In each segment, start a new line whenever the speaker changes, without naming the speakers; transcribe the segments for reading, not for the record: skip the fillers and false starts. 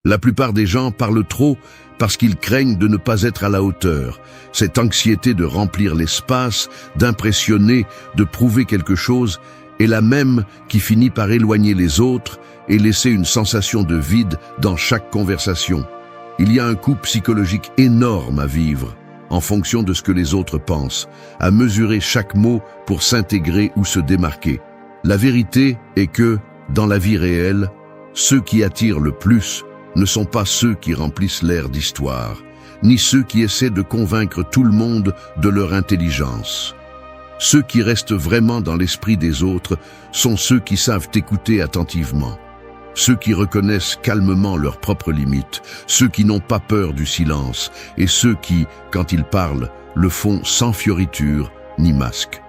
La plupart des gens parlent trop parce qu'ils craignent de ne pas être à la hauteur. Cette anxiété de remplir l'espace, d'impressionner, de prouver quelque chose, est la même qui finit par éloigner les autres et laisser une sensation de vide dans chaque conversation. Il y a un coût psychologique énorme à vivre, en fonction de ce que les autres pensent, à mesurer chaque mot pour s'intégrer ou se démarquer. La vérité est que, dans la vie réelle, ceux qui attirent le plus ne sont pas ceux qui remplissent l'air d'histoire, ni ceux qui essaient de convaincre tout le monde de leur intelligence. Ceux qui restent vraiment dans l'esprit des autres sont ceux qui savent écouter attentivement, ceux qui reconnaissent calmement leurs propres limites, ceux qui n'ont pas peur du silence, et ceux qui, quand ils parlent, le font sans fioriture ni masque.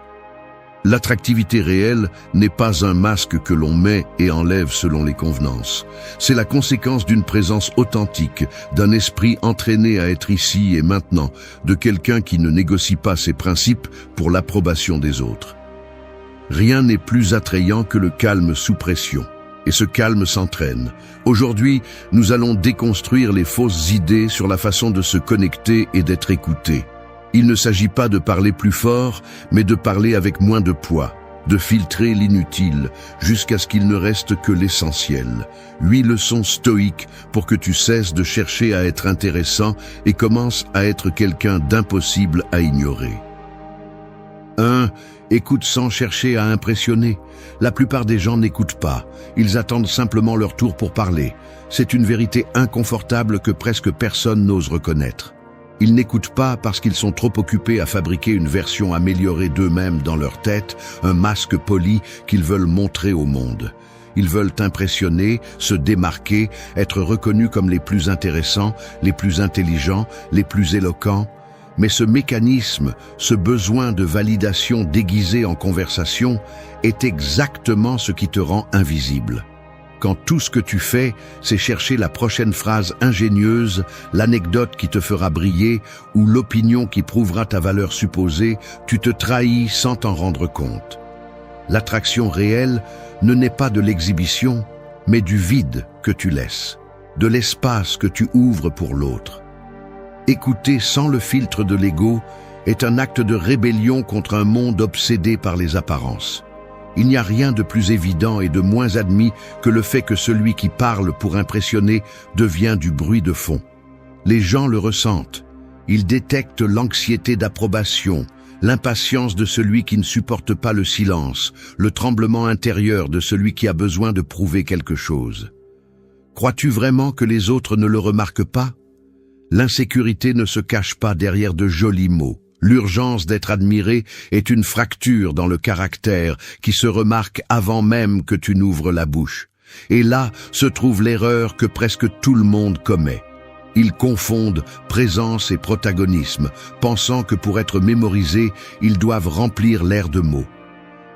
L'attractivité réelle n'est pas un masque que l'on met et enlève selon les convenances. C'est la conséquence d'une présence authentique, d'un esprit entraîné à être ici et maintenant, de quelqu'un qui ne négocie pas ses principes pour l'approbation des autres. Rien n'est plus attrayant que le calme sous pression. Et ce calme s'entraîne. Aujourd'hui, nous allons déconstruire les fausses idées sur la façon de se connecter et d'être écouté. Il ne s'agit pas de parler plus fort, mais de parler avec moins de poids, de filtrer l'inutile, jusqu'à ce qu'il ne reste que l'essentiel. 8 leçons stoïques pour que tu cesses de chercher à être intéressant et commences à être quelqu'un d'impossible à ignorer. 1. Écoute sans chercher à impressionner. La plupart des gens n'écoutent pas. Ils attendent simplement leur tour pour parler. C'est une vérité inconfortable que presque personne n'ose reconnaître. Ils n'écoutent pas parce qu'ils sont trop occupés à fabriquer une version améliorée d'eux-mêmes dans leur tête, un masque poli qu'ils veulent montrer au monde. Ils veulent impressionner, se démarquer, être reconnus comme les plus intéressants, les plus intelligents, les plus éloquents. Mais ce mécanisme, ce besoin de validation déguisé en conversation, est exactement ce qui te rend invisible. Quand tout ce que tu fais, c'est chercher la prochaine phrase ingénieuse, l'anecdote qui te fera briller ou l'opinion qui prouvera ta valeur supposée, tu te trahis sans t'en rendre compte. L'attraction réelle ne naît pas de l'exhibition, mais du vide que tu laisses, de l'espace que tu ouvres pour l'autre. Écouter sans le filtre de l'ego est un acte de rébellion contre un monde obsédé par les apparences. Il n'y a rien de plus évident et de moins admis que le fait que celui qui parle pour impressionner devient du bruit de fond. Les gens le ressentent. Ils détectent l'anxiété d'approbation, l'impatience de celui qui ne supporte pas le silence, le tremblement intérieur de celui qui a besoin de prouver quelque chose. Crois-tu vraiment que les autres ne le remarquent pas? L'insécurité ne se cache pas derrière de jolis mots. L'urgence d'être admiré est une fracture dans le caractère qui se remarque avant même que tu n'ouvres la bouche. Et là se trouve l'erreur que presque tout le monde commet. Ils confondent présence et protagonisme, pensant que pour être mémorisés, ils doivent remplir l'air de mots.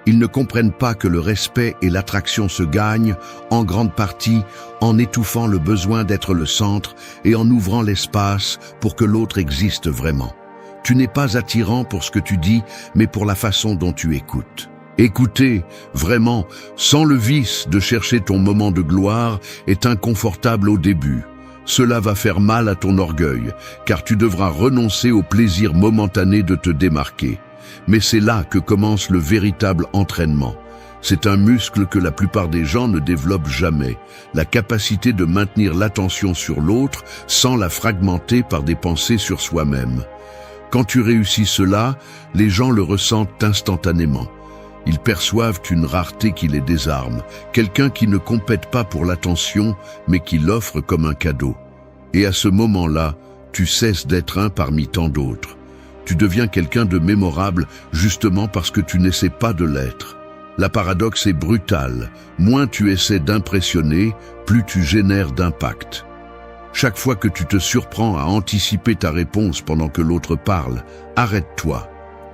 Ils ne comprennent pas que le respect et l'attraction se gagnent, en grande partie, en étouffant le besoin d'être le centre et en ouvrant l'espace pour que l'autre existe vraiment. Tu n'es pas attirant pour ce que tu dis, mais pour la façon dont tu écoutes. Écouter, vraiment, sans le vice de chercher ton moment de gloire, est inconfortable au début. Cela va faire mal à ton orgueil, car tu devras renoncer au plaisir momentané de te démarquer. Mais c'est là que commence le véritable entraînement. C'est un muscle que la plupart des gens ne développent jamais, la capacité de maintenir l'attention sur l'autre sans la fragmenter par des pensées sur soi-même. Quand tu réussis cela, les gens le ressentent instantanément. Ils perçoivent une rareté qui les désarme, quelqu'un qui ne compète pas pour l'attention, mais qui l'offre comme un cadeau. Et à ce moment-là, tu cesses d'être un parmi tant d'autres. Tu deviens quelqu'un de mémorable justement parce que tu n'essaies pas de l'être. La paradoxe est brutale. Moins tu essaies d'impressionner, plus tu génères d'impact. Chaque fois que tu te surprends à anticiper ta réponse pendant que l'autre parle, arrête-toi.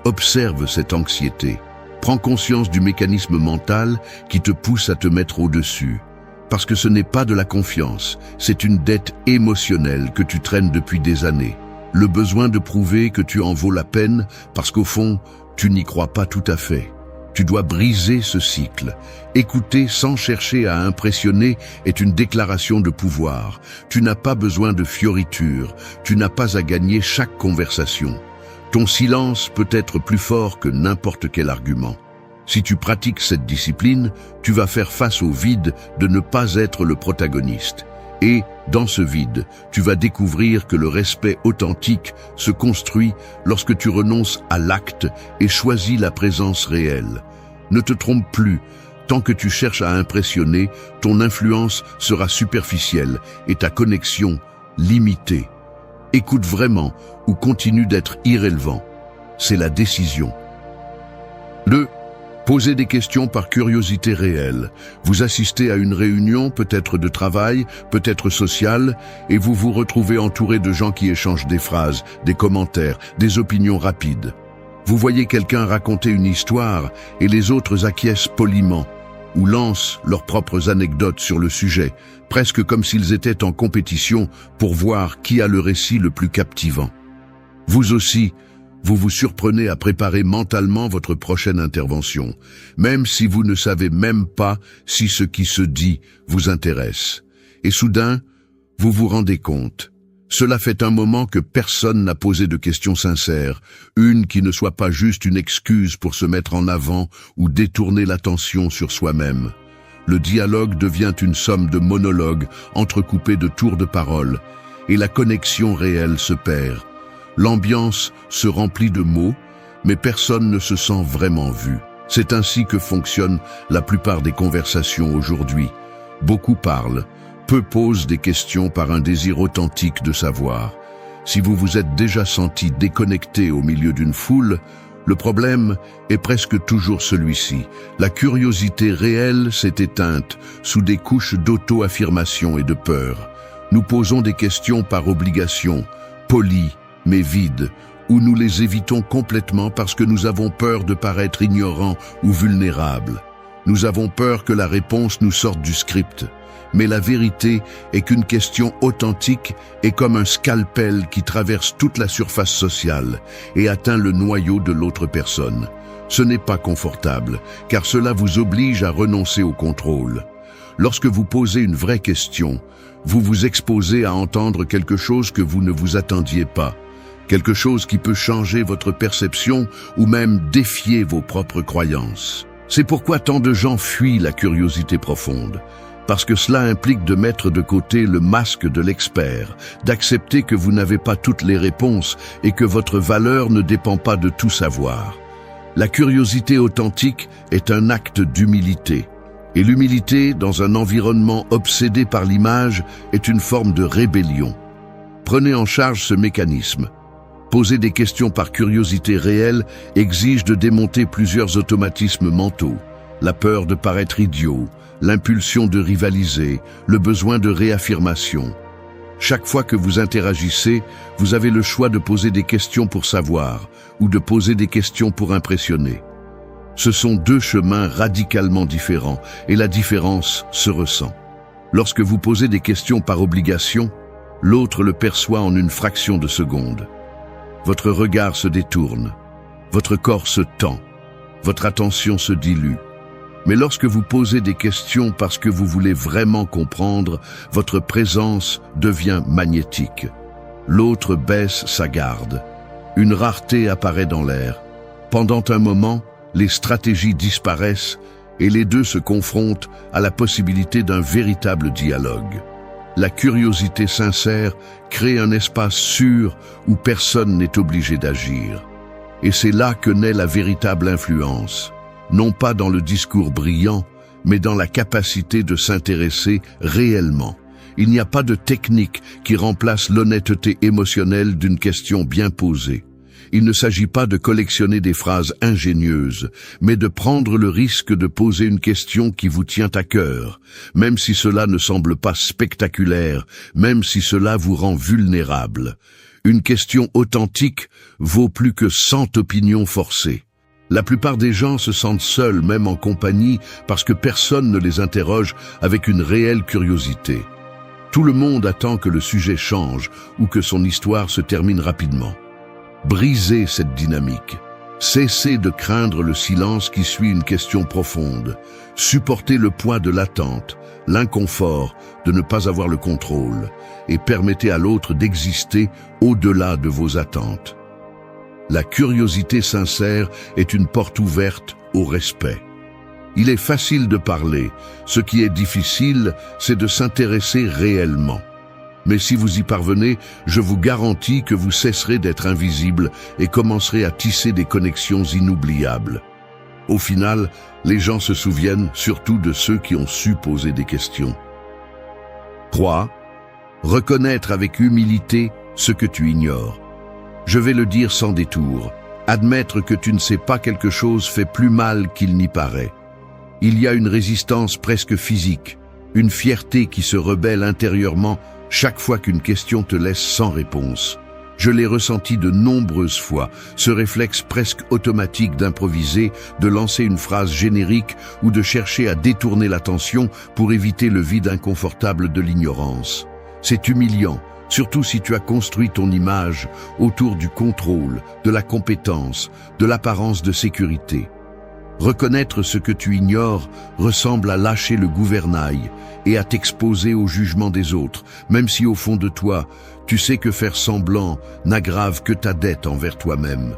Observe cette anxiété. Prends conscience du mécanisme mental qui te pousse à te mettre au-dessus. Parce que ce n'est pas de la confiance, c'est une dette émotionnelle que tu traînes depuis des années. Le besoin de prouver que tu en vaux la peine parce qu'au fond, tu n'y crois pas tout à fait. Tu dois briser ce cycle. Écouter sans chercher à impressionner est une déclaration de pouvoir. Tu n'as pas besoin de fioritures, tu n'as pas à gagner chaque conversation. Ton silence peut être plus fort que n'importe quel argument. Si tu pratiques cette discipline, tu vas faire face au vide de ne pas être le protagoniste. Et, dans ce vide, tu vas découvrir que le respect authentique se construit lorsque tu renonces à l'acte et choisis la présence réelle. Ne te trompe plus, tant que tu cherches à impressionner, ton influence sera superficielle et ta connexion limitée. Écoute vraiment ou continue d'être irrélevant. C'est la décision. Posez des questions par curiosité réelle. Vous assistez à une réunion, peut-être de travail, peut-être sociale, et vous vous retrouvez entouré de gens qui échangent des phrases, des commentaires, des opinions rapides. Vous voyez quelqu'un raconter une histoire et les autres acquiescent poliment ou lancent leurs propres anecdotes sur le sujet, presque comme s'ils étaient en compétition pour voir qui a le récit le plus captivant. Vous aussi, vous vous surprenez à préparer mentalement votre prochaine intervention, même si vous ne savez même pas si ce qui se dit vous intéresse. Et soudain, vous vous rendez compte. Cela fait un moment que personne n'a posé de questions sincères, une qui ne soit pas juste une excuse pour se mettre en avant ou détourner l'attention sur soi-même. Le dialogue devient une somme de monologues entrecoupés de tours de parole, et la connexion réelle se perd. L'ambiance se remplit de mots, mais personne ne se sent vraiment vu. C'est ainsi que fonctionnent la plupart des conversations aujourd'hui. Beaucoup parlent, peu posent des questions par un désir authentique de savoir. Si vous vous êtes déjà senti déconnecté au milieu d'une foule, le problème est presque toujours celui-ci. La curiosité réelle s'est éteinte sous des couches d'auto-affirmation et de peur. Nous posons des questions par obligation, polies, mais vides, ou nous les évitons complètement parce que nous avons peur de paraître ignorants ou vulnérables. Nous avons peur que la réponse nous sorte du script. Mais la vérité est qu'une question authentique est comme un scalpel qui traverse toute la surface sociale et atteint le noyau de l'autre personne. Ce n'est pas confortable, car cela vous oblige à renoncer au contrôle. Lorsque vous posez une vraie question, vous vous exposez à entendre quelque chose que vous ne vous attendiez pas. Quelque chose qui peut changer votre perception ou même défier vos propres croyances. C'est pourquoi tant de gens fuient la curiosité profonde. Parce que cela implique de mettre de côté le masque de l'expert, d'accepter que vous n'avez pas toutes les réponses et que votre valeur ne dépend pas de tout savoir. La curiosité authentique est un acte d'humilité. Et l'humilité, dans un environnement obsédé par l'image, est une forme de rébellion. Prenez en charge ce mécanisme. Poser des questions par curiosité réelle exige de démonter plusieurs automatismes mentaux. La peur de paraître idiot, l'impulsion de rivaliser, le besoin de réaffirmation. Chaque fois que vous interagissez, vous avez le choix de poser des questions pour savoir ou de poser des questions pour impressionner. Ce sont deux chemins radicalement différents et la différence se ressent. Lorsque vous posez des questions par obligation, l'autre le perçoit en une fraction de seconde. Votre regard se détourne, votre corps se tend, votre attention se dilue. Mais lorsque vous posez des questions parce que vous voulez vraiment comprendre, votre présence devient magnétique. L'autre baisse sa garde. Une rareté apparaît dans l'air. Pendant un moment, les stratégies disparaissent et les deux se confrontent à la possibilité d'un véritable dialogue. La curiosité sincère crée un espace sûr où personne n'est obligé d'agir. Et c'est là que naît la véritable influence. Non pas dans le discours brillant, mais dans la capacité de s'intéresser réellement. Il n'y a pas de technique qui remplace l'honnêteté émotionnelle d'une question bien posée. Il ne s'agit pas de collectionner des phrases ingénieuses, mais de prendre le risque de poser une question qui vous tient à cœur, même si cela ne semble pas spectaculaire, même si cela vous rend vulnérable. Une question authentique vaut plus que 100 opinions forcées. La plupart des gens se sentent seuls, même en compagnie, parce que personne ne les interroge avec une réelle curiosité. Tout le monde attend que le sujet change ou que son histoire se termine rapidement. Brisez cette dynamique. Cessez de craindre le silence qui suit une question profonde. Supportez le poids de l'attente, l'inconfort de ne pas avoir le contrôle, et permettez à l'autre d'exister au-delà de vos attentes. La curiosité sincère est une porte ouverte au respect. Il est facile de parler, ce qui est difficile, c'est de s'intéresser réellement. Mais si vous y parvenez, je vous garantis que vous cesserez d'être invisible et commencerez à tisser des connexions inoubliables. Au final, les gens se souviennent surtout de ceux qui ont su poser des questions. 3. Reconnaître avec humilité ce que tu ignores. Je vais le dire sans détour. Admettre que tu ne sais pas quelque chose fait plus mal qu'il n'y paraît. Il y a une résistance presque physique, une fierté qui se rebelle intérieurement chaque fois qu'une question te laisse sans réponse. Je l'ai ressenti de nombreuses fois, ce réflexe presque automatique d'improviser, de lancer une phrase générique ou de chercher à détourner l'attention pour éviter le vide inconfortable de l'ignorance. C'est humiliant, surtout si tu as construit ton image autour du contrôle, de la compétence, de l'apparence de sécurité. Reconnaître ce que tu ignores ressemble à lâcher le gouvernail et à t'exposer au jugement des autres, même si au fond de toi, tu sais que faire semblant n'aggrave que ta dette envers toi-même.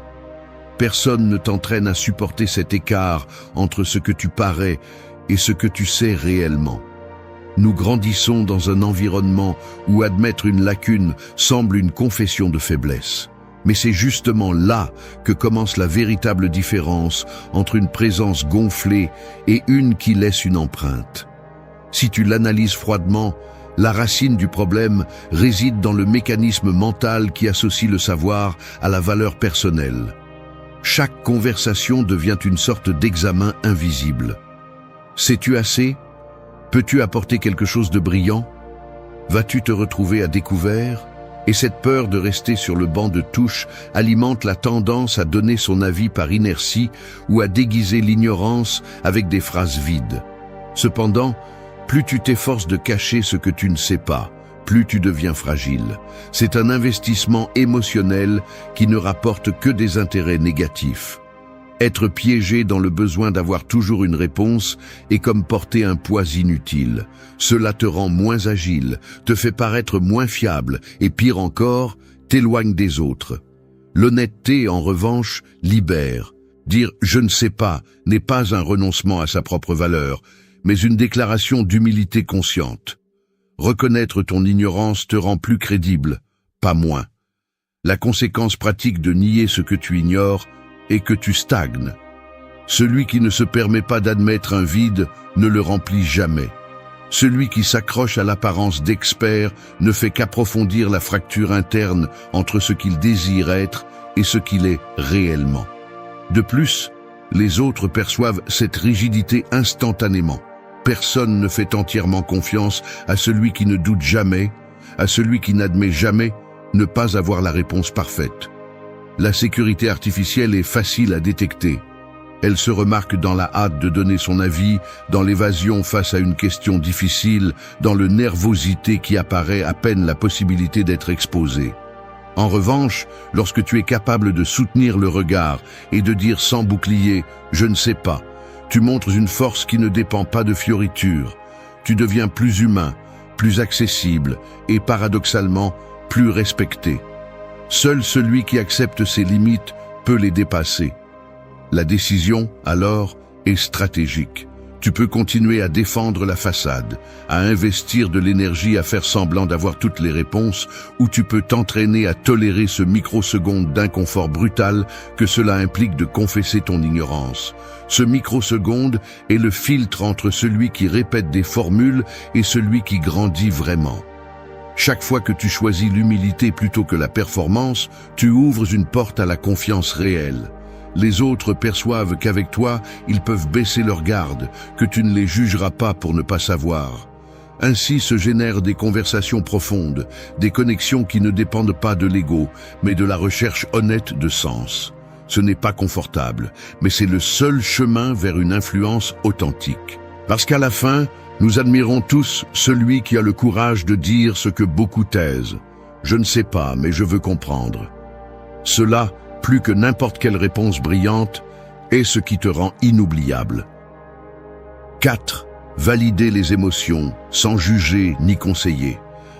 Personne ne t'entraîne à supporter cet écart entre ce que tu parais et ce que tu sais réellement. Nous grandissons dans un environnement où admettre une lacune semble une confession de faiblesse. Mais c'est justement là que commence la véritable différence entre une présence gonflée et une qui laisse une empreinte. Si tu l'analyses froidement, la racine du problème réside dans le mécanisme mental qui associe le savoir à la valeur personnelle. Chaque conversation devient une sorte d'examen invisible. Sais-tu assez? Peux-tu apporter quelque chose de brillant? Vas-tu te retrouver à découvert? Et cette peur de rester sur le banc de touche alimente la tendance à donner son avis par inertie ou à déguiser l'ignorance avec des phrases vides. Cependant, plus tu t'efforces de cacher ce que tu ne sais pas, plus tu deviens fragile. C'est un investissement émotionnel qui ne rapporte que des intérêts négatifs. Être piégé dans le besoin d'avoir toujours une réponse est comme porter un poids inutile. Cela te rend moins agile, te fait paraître moins fiable et pire encore, t'éloigne des autres. L'honnêteté, en revanche, libère. Dire « je ne sais pas » n'est pas un renoncement à sa propre valeur, mais une déclaration d'humilité consciente. Reconnaître ton ignorance te rend plus crédible, pas moins. La conséquence pratique de nier ce que tu ignores est que tu stagnes. Celui qui ne se permet pas d'admettre un vide ne le remplit jamais. Celui qui s'accroche à l'apparence d'expert ne fait qu'approfondir la fracture interne entre ce qu'il désire être et ce qu'il est réellement. De plus, les autres perçoivent cette rigidité instantanément. Personne ne fait entièrement confiance à celui qui ne doute jamais, à celui qui n'admet jamais ne pas avoir la réponse parfaite. La sécurité artificielle est facile à détecter. Elle se remarque dans la hâte de donner son avis, dans l'évasion face à une question difficile, dans le nervosité qui apparaît à peine la possibilité d'être exposé. En revanche, lorsque tu es capable de soutenir le regard et de dire sans bouclier « je ne sais pas », tu montres une force qui ne dépend pas de fioritures. Tu deviens plus humain, plus accessible et paradoxalement plus respecté. Seul celui qui accepte ses limites peut les dépasser. La décision, alors, est stratégique. Tu peux continuer à défendre la façade, à investir de l'énergie à faire semblant d'avoir toutes les réponses, ou tu peux t'entraîner à tolérer ce microseconde d'inconfort brutal que cela implique de confesser ton ignorance. Ce microseconde est le filtre entre celui qui répète des formules et celui qui grandit vraiment. Chaque fois que tu choisis l'humilité plutôt que la performance, tu ouvres une porte à la confiance réelle. Les autres perçoivent qu'avec toi, ils peuvent baisser leur garde, que tu ne les jugeras pas pour ne pas savoir. Ainsi se génèrent des conversations profondes, des connexions qui ne dépendent pas de l'ego, mais de la recherche honnête de sens. Ce n'est pas confortable, mais c'est le seul chemin vers une influence authentique. Parce qu'à la fin, nous admirons tous celui qui a le courage de dire ce que beaucoup taisent. Je ne sais pas, mais je veux comprendre. Cela plus que n'importe quelle réponse brillante, est ce qui te rend inoubliable. 4. Validez les émotions, sans juger ni conseiller.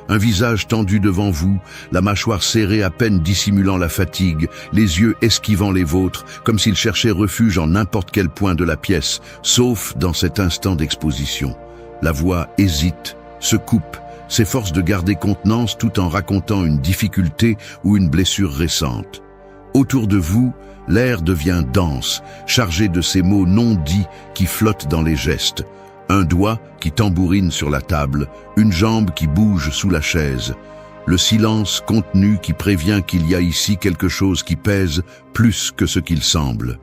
Un visage tendu devant vous, la mâchoire serrée à peine dissimulant la fatigue, les yeux esquivant les vôtres, comme s'il cherchait refuge en n'importe quel point de la pièce, sauf dans cet instant d'exposition. La voix hésite, se coupe, s'efforce de garder contenance tout en racontant une difficulté ou une blessure récente. Autour de vous, l'air devient dense, chargé de ces mots non dits qui flottent dans les gestes. Un doigt qui tambourine sur la table, une jambe qui bouge sous la chaise. Le silence contenu qui prévient qu'il y a ici quelque chose qui pèse plus que ce qu'il semble.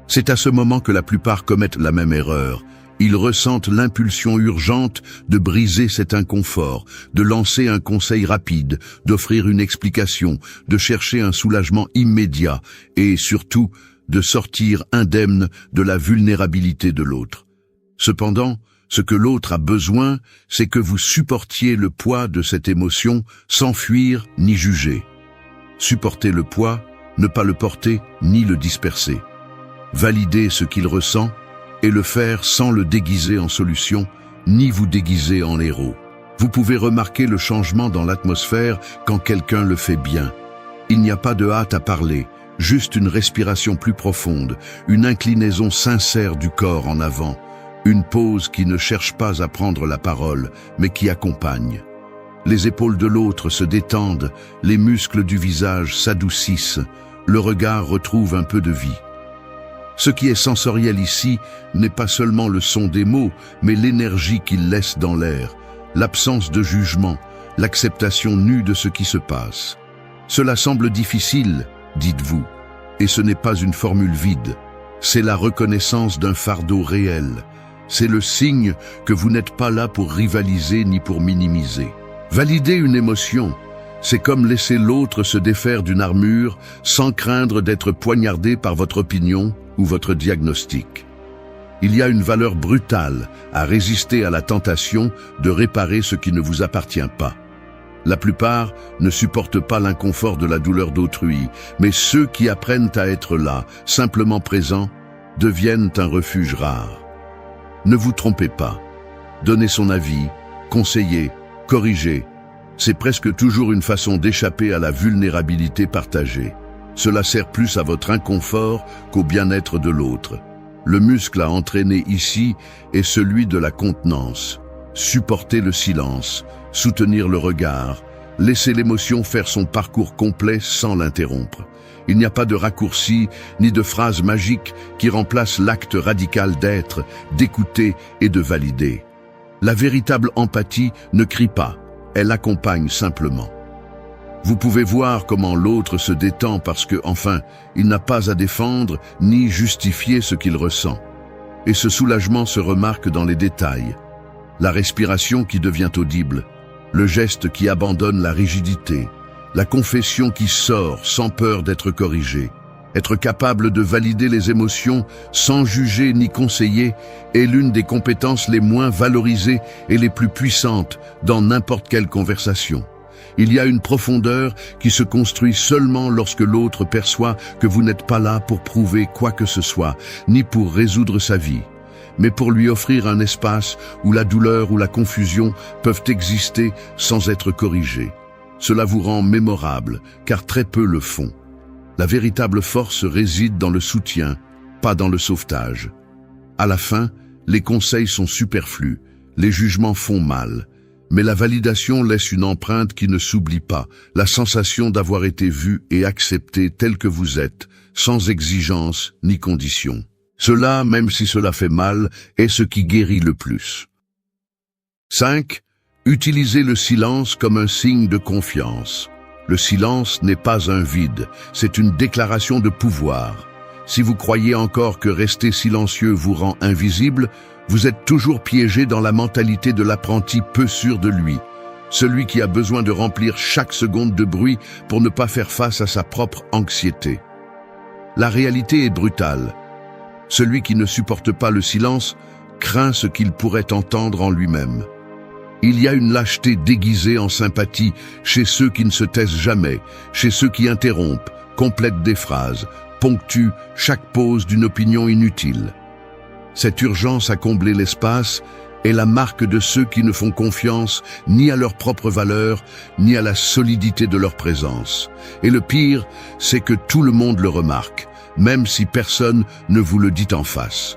C'est à ce moment que la plupart commettent la même erreur. Ils ressentent l'impulsion urgente de briser cet inconfort, de lancer un conseil rapide, d'offrir une explication, de chercher un soulagement immédiat et, surtout, de sortir indemne de la vulnérabilité de l'autre. Cependant, ce que l'autre a besoin, c'est que vous supportiez le poids de cette émotion sans fuir ni juger. Supporter le poids, ne pas le porter ni le disperser. Valider ce qu'il ressent et le faire sans le déguiser en solution, ni vous déguiser en héros. Vous pouvez remarquer le changement dans l'atmosphère quand quelqu'un le fait bien. Il n'y a pas de hâte à parler, juste une respiration plus profonde, une inclinaison sincère du corps en avant, une pause qui ne cherche pas à prendre la parole, mais qui accompagne. Les épaules de l'autre se détendent, les muscles du visage s'adoucissent, le regard retrouve un peu de vie. Ce qui est sensoriel ici n'est pas seulement le son des mots, mais l'énergie qu'il laisse dans l'air, l'absence de jugement, l'acceptation nue de ce qui se passe. Cela semble difficile, dites-vous, et ce n'est pas une formule vide. C'est la reconnaissance d'un fardeau réel. C'est le signe que vous n'êtes pas là pour rivaliser ni pour minimiser. Valider une émotion, c'est comme laisser l'autre se défaire d'une armure sans craindre d'être poignardé par votre opinion ou votre diagnostic. Il y a une valeur brutale à résister à la tentation de réparer ce qui ne vous appartient pas. La plupart ne supportent pas l'inconfort de la douleur d'autrui, mais ceux qui apprennent à être là, simplement présents, deviennent un refuge rare. Ne vous trompez pas. Donner son avis, conseiller, corriger, c'est presque toujours une façon d'échapper à la vulnérabilité partagée. Cela sert plus à votre inconfort qu'au bien-être de l'autre. Le muscle à entraîner ici est celui de la contenance. Supporter le silence, soutenir le regard, laisser l'émotion faire son parcours complet sans l'interrompre. Il n'y a pas de raccourci ni de phrase magique qui remplace l'acte radical d'être, d'écouter et de valider. La véritable empathie ne crie pas, elle accompagne simplement. Vous pouvez voir comment l'autre se détend parce que, enfin, il n'a pas à défendre ni justifier ce qu'il ressent. Et ce soulagement se remarque dans les détails. La respiration qui devient audible, le geste qui abandonne la rigidité, la confession qui sort sans peur d'être corrigée. Être capable de valider les émotions sans juger ni conseiller est l'une des compétences les moins valorisées et les plus puissantes dans n'importe quelle conversation. Il y a une profondeur qui se construit seulement lorsque l'autre perçoit que vous n'êtes pas là pour prouver quoi que ce soit, ni pour résoudre sa vie, mais pour lui offrir un espace où la douleur ou la confusion peuvent exister sans être corrigées. Cela vous rend mémorable, car très peu le font. La véritable force réside dans le soutien, pas dans le sauvetage. À la fin, les conseils sont superflus, les jugements font mal, mais la validation laisse une empreinte qui ne s'oublie pas, la sensation d'avoir été vu et accepté tel que vous êtes, sans exigence ni condition. Cela, même si cela fait mal, est ce qui guérit le plus. 5. Utilisez le silence comme un signe de confiance. Le silence n'est pas un vide, c'est une déclaration de pouvoir. Si vous croyez encore que rester silencieux vous rend invisible, vous êtes toujours piégé dans la mentalité de l'apprenti peu sûr de lui, celui qui a besoin de remplir chaque seconde de bruit pour ne pas faire face à sa propre anxiété. La réalité est brutale. Celui qui ne supporte pas le silence craint ce qu'il pourrait entendre en lui-même. Il y a une lâcheté déguisée en sympathie chez ceux qui ne se taisent jamais, chez ceux qui interrompent, complète des phrases, ponctue chaque pause d'une opinion inutile. Cette urgence à combler l'espace est la marque de ceux qui ne font confiance ni à leur propre valeur, ni à la solidité de leur présence. Et le pire, c'est que tout le monde le remarque, même si personne ne vous le dit en face.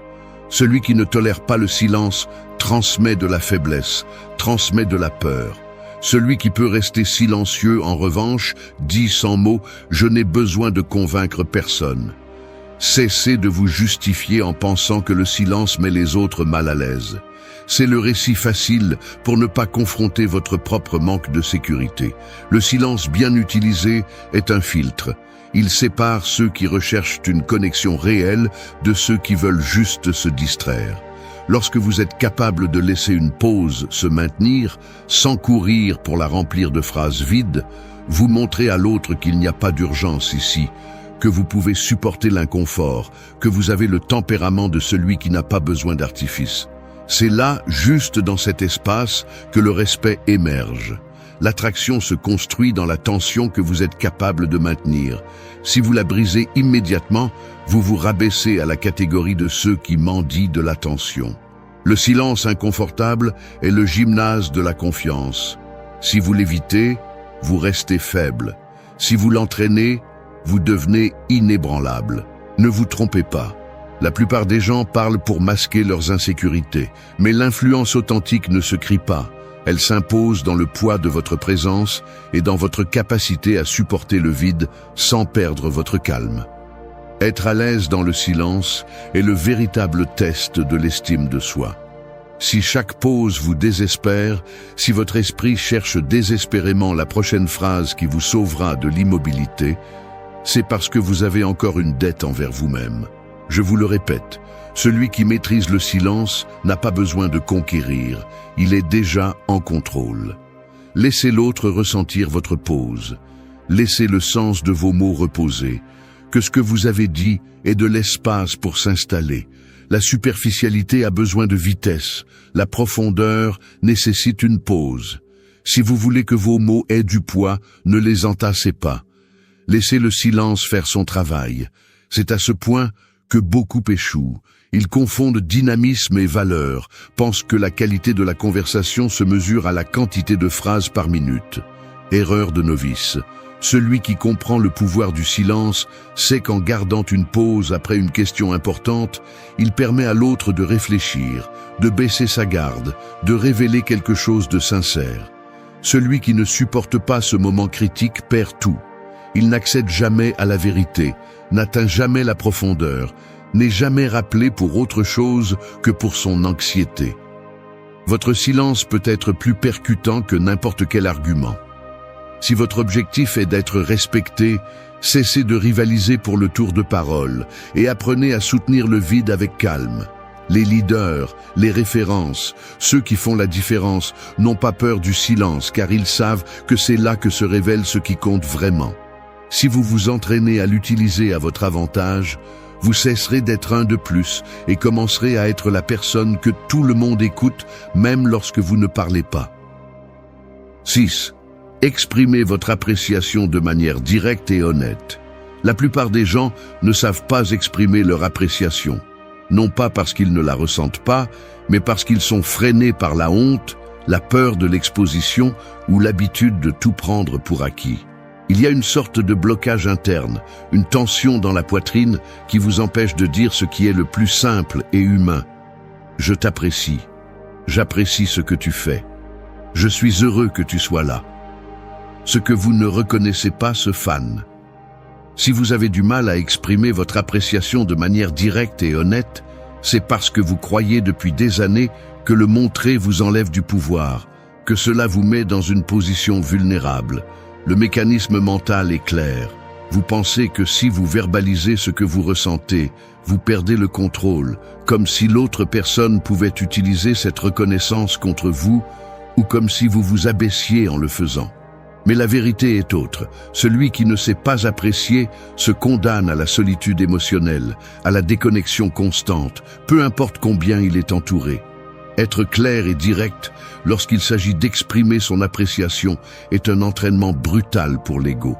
Celui qui ne tolère pas le silence transmet de la faiblesse, transmet de la peur. Celui qui peut rester silencieux, en revanche, dit sans mots « Je n'ai besoin de convaincre personne ». Cessez de vous justifier en pensant que le silence met les autres mal à l'aise. C'est le récit facile pour ne pas confronter votre propre manque de sécurité. Le silence bien utilisé est un filtre. Il sépare ceux qui recherchent une connexion réelle de ceux qui veulent juste se distraire. Lorsque vous êtes capable de laisser une pause se maintenir, sans courir pour la remplir de phrases vides, vous montrez à l'autre qu'il n'y a pas d'urgence ici, que vous pouvez supporter l'inconfort, que vous avez le tempérament de celui qui n'a pas besoin d'artifice. C'est là, juste dans cet espace, que le respect émerge. L'attraction se construit dans la tension que vous êtes capable de maintenir. Si vous la brisez immédiatement, vous vous rabaissez à la catégorie de ceux qui mendient de l'attention. Le silence inconfortable est le gymnase de la confiance. Si vous l'évitez, vous restez faible. Si vous l'entraînez, vous devenez inébranlable. Ne vous trompez pas. La plupart des gens parlent pour masquer leurs insécurités, mais l'influence authentique ne se crie pas. Elle s'impose dans le poids de votre présence et dans votre capacité à supporter le vide sans perdre votre calme. Être à l'aise dans le silence est le véritable test de l'estime de soi. Si chaque pause vous désespère, si votre esprit cherche désespérément la prochaine phrase qui vous sauvera de l'immobilité, c'est parce que vous avez encore une dette envers vous-même. Je vous le répète, celui qui maîtrise le silence n'a pas besoin de conquérir, il est déjà en contrôle. Laissez l'autre ressentir votre pause. Laissez le sens de vos mots reposer. Que ce que vous avez dit ait de l'espace pour s'installer. La superficialité a besoin de vitesse. La profondeur nécessite une pause. Si vous voulez que vos mots aient du poids, ne les entassez pas. Laissez le silence faire son travail. C'est à ce point que beaucoup échouent. Ils confondent dynamisme et valeur, pensent que la qualité de la conversation se mesure à la quantité de phrases par minute. Erreur de novice. Celui qui comprend le pouvoir du silence sait qu'en gardant une pause après une question importante, il permet à l'autre de réfléchir, de baisser sa garde, de révéler quelque chose de sincère. Celui qui ne supporte pas ce moment critique perd tout. Il n'accède jamais à la vérité, n'atteint jamais la profondeur, n'est jamais rappelé pour autre chose que pour son anxiété. Votre silence peut être plus percutant que n'importe quel argument. Si votre objectif est d'être respecté, cessez de rivaliser pour le tour de parole et apprenez à soutenir le vide avec calme. Les leaders, les références, ceux qui font la différence n'ont pas peur du silence car ils savent que c'est là que se révèle ce qui compte vraiment. Si vous vous entraînez à l'utiliser à votre avantage, vous cesserez d'être un de plus et commencerez à être la personne que tout le monde écoute, même lorsque vous ne parlez pas. 6. Exprimez votre appréciation de manière directe et honnête. La plupart des gens ne savent pas exprimer leur appréciation, non pas parce qu'ils ne la ressentent pas, mais parce qu'ils sont freinés par la honte, la peur de l'exposition ou l'habitude de tout prendre pour acquis. Il y a une sorte de blocage interne, une tension dans la poitrine qui vous empêche de dire ce qui est le plus simple et humain. Je t'apprécie. J'apprécie ce que tu fais. Je suis heureux que tu sois là. Ce que vous ne reconnaissez pas se fane. Si vous avez du mal à exprimer votre appréciation de manière directe et honnête, c'est parce que vous croyez depuis des années que le montrer vous enlève du pouvoir, que cela vous met dans une position vulnérable. Le mécanisme mental est clair. Vous pensez que si vous verbalisez ce que vous ressentez, vous perdez le contrôle, comme si l'autre personne pouvait utiliser cette reconnaissance contre vous, ou comme si vous vous abaissiez en le faisant. Mais la vérité est autre. Celui qui ne sait pas apprécier se condamne à la solitude émotionnelle, à la déconnexion constante, peu importe combien il est entouré. Être clair et direct lorsqu'il s'agit d'exprimer son appréciation est un entraînement brutal pour l'ego.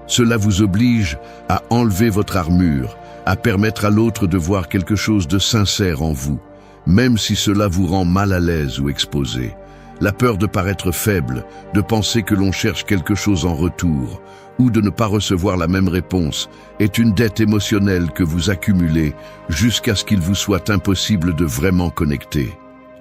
Cela vous oblige à enlever votre armure, à permettre à l'autre de voir quelque chose de sincère en vous, même si cela vous rend mal à l'aise ou exposé. La peur de paraître faible, de penser que l'on cherche quelque chose en retour, ou de ne pas recevoir la même réponse, est une dette émotionnelle que vous accumulez jusqu'à ce qu'il vous soit impossible de vraiment connecter.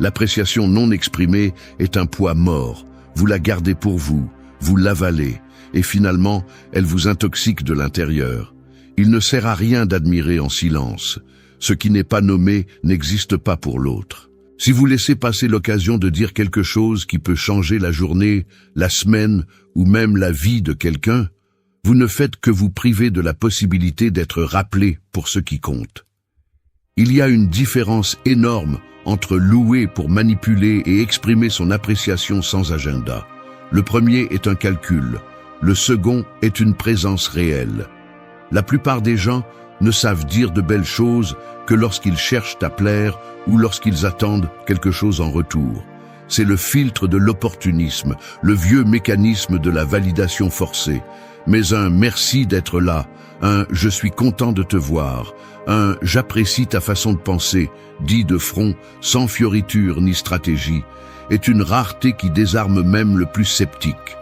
L'appréciation non exprimée est un poids mort. Vous la gardez pour vous, vous l'avalez, et finalement, elle vous intoxique de l'intérieur. Il ne sert à rien d'admirer en silence. Ce qui n'est pas nommé n'existe pas pour l'autre. Si vous laissez passer l'occasion de dire quelque chose qui peut changer la journée, la semaine ou même la vie de quelqu'un, vous ne faites que vous priver de la possibilité d'être rappelé pour ce qui compte. Il y a une différence énorme entre louer pour manipuler et exprimer son appréciation sans agenda. Le premier est un calcul, le second est une présence réelle. La plupart des gens ne savent dire de belles choses que lorsqu'ils cherchent à plaire ou lorsqu'ils attendent quelque chose en retour. C'est le filtre de l'opportunisme, le vieux mécanisme de la validation forcée. Mais un « merci d'être là », un « je suis content de te voir », un « j'apprécie ta façon de penser », dit de front, sans fioriture ni stratégie, est une rareté qui désarme même le plus sceptique.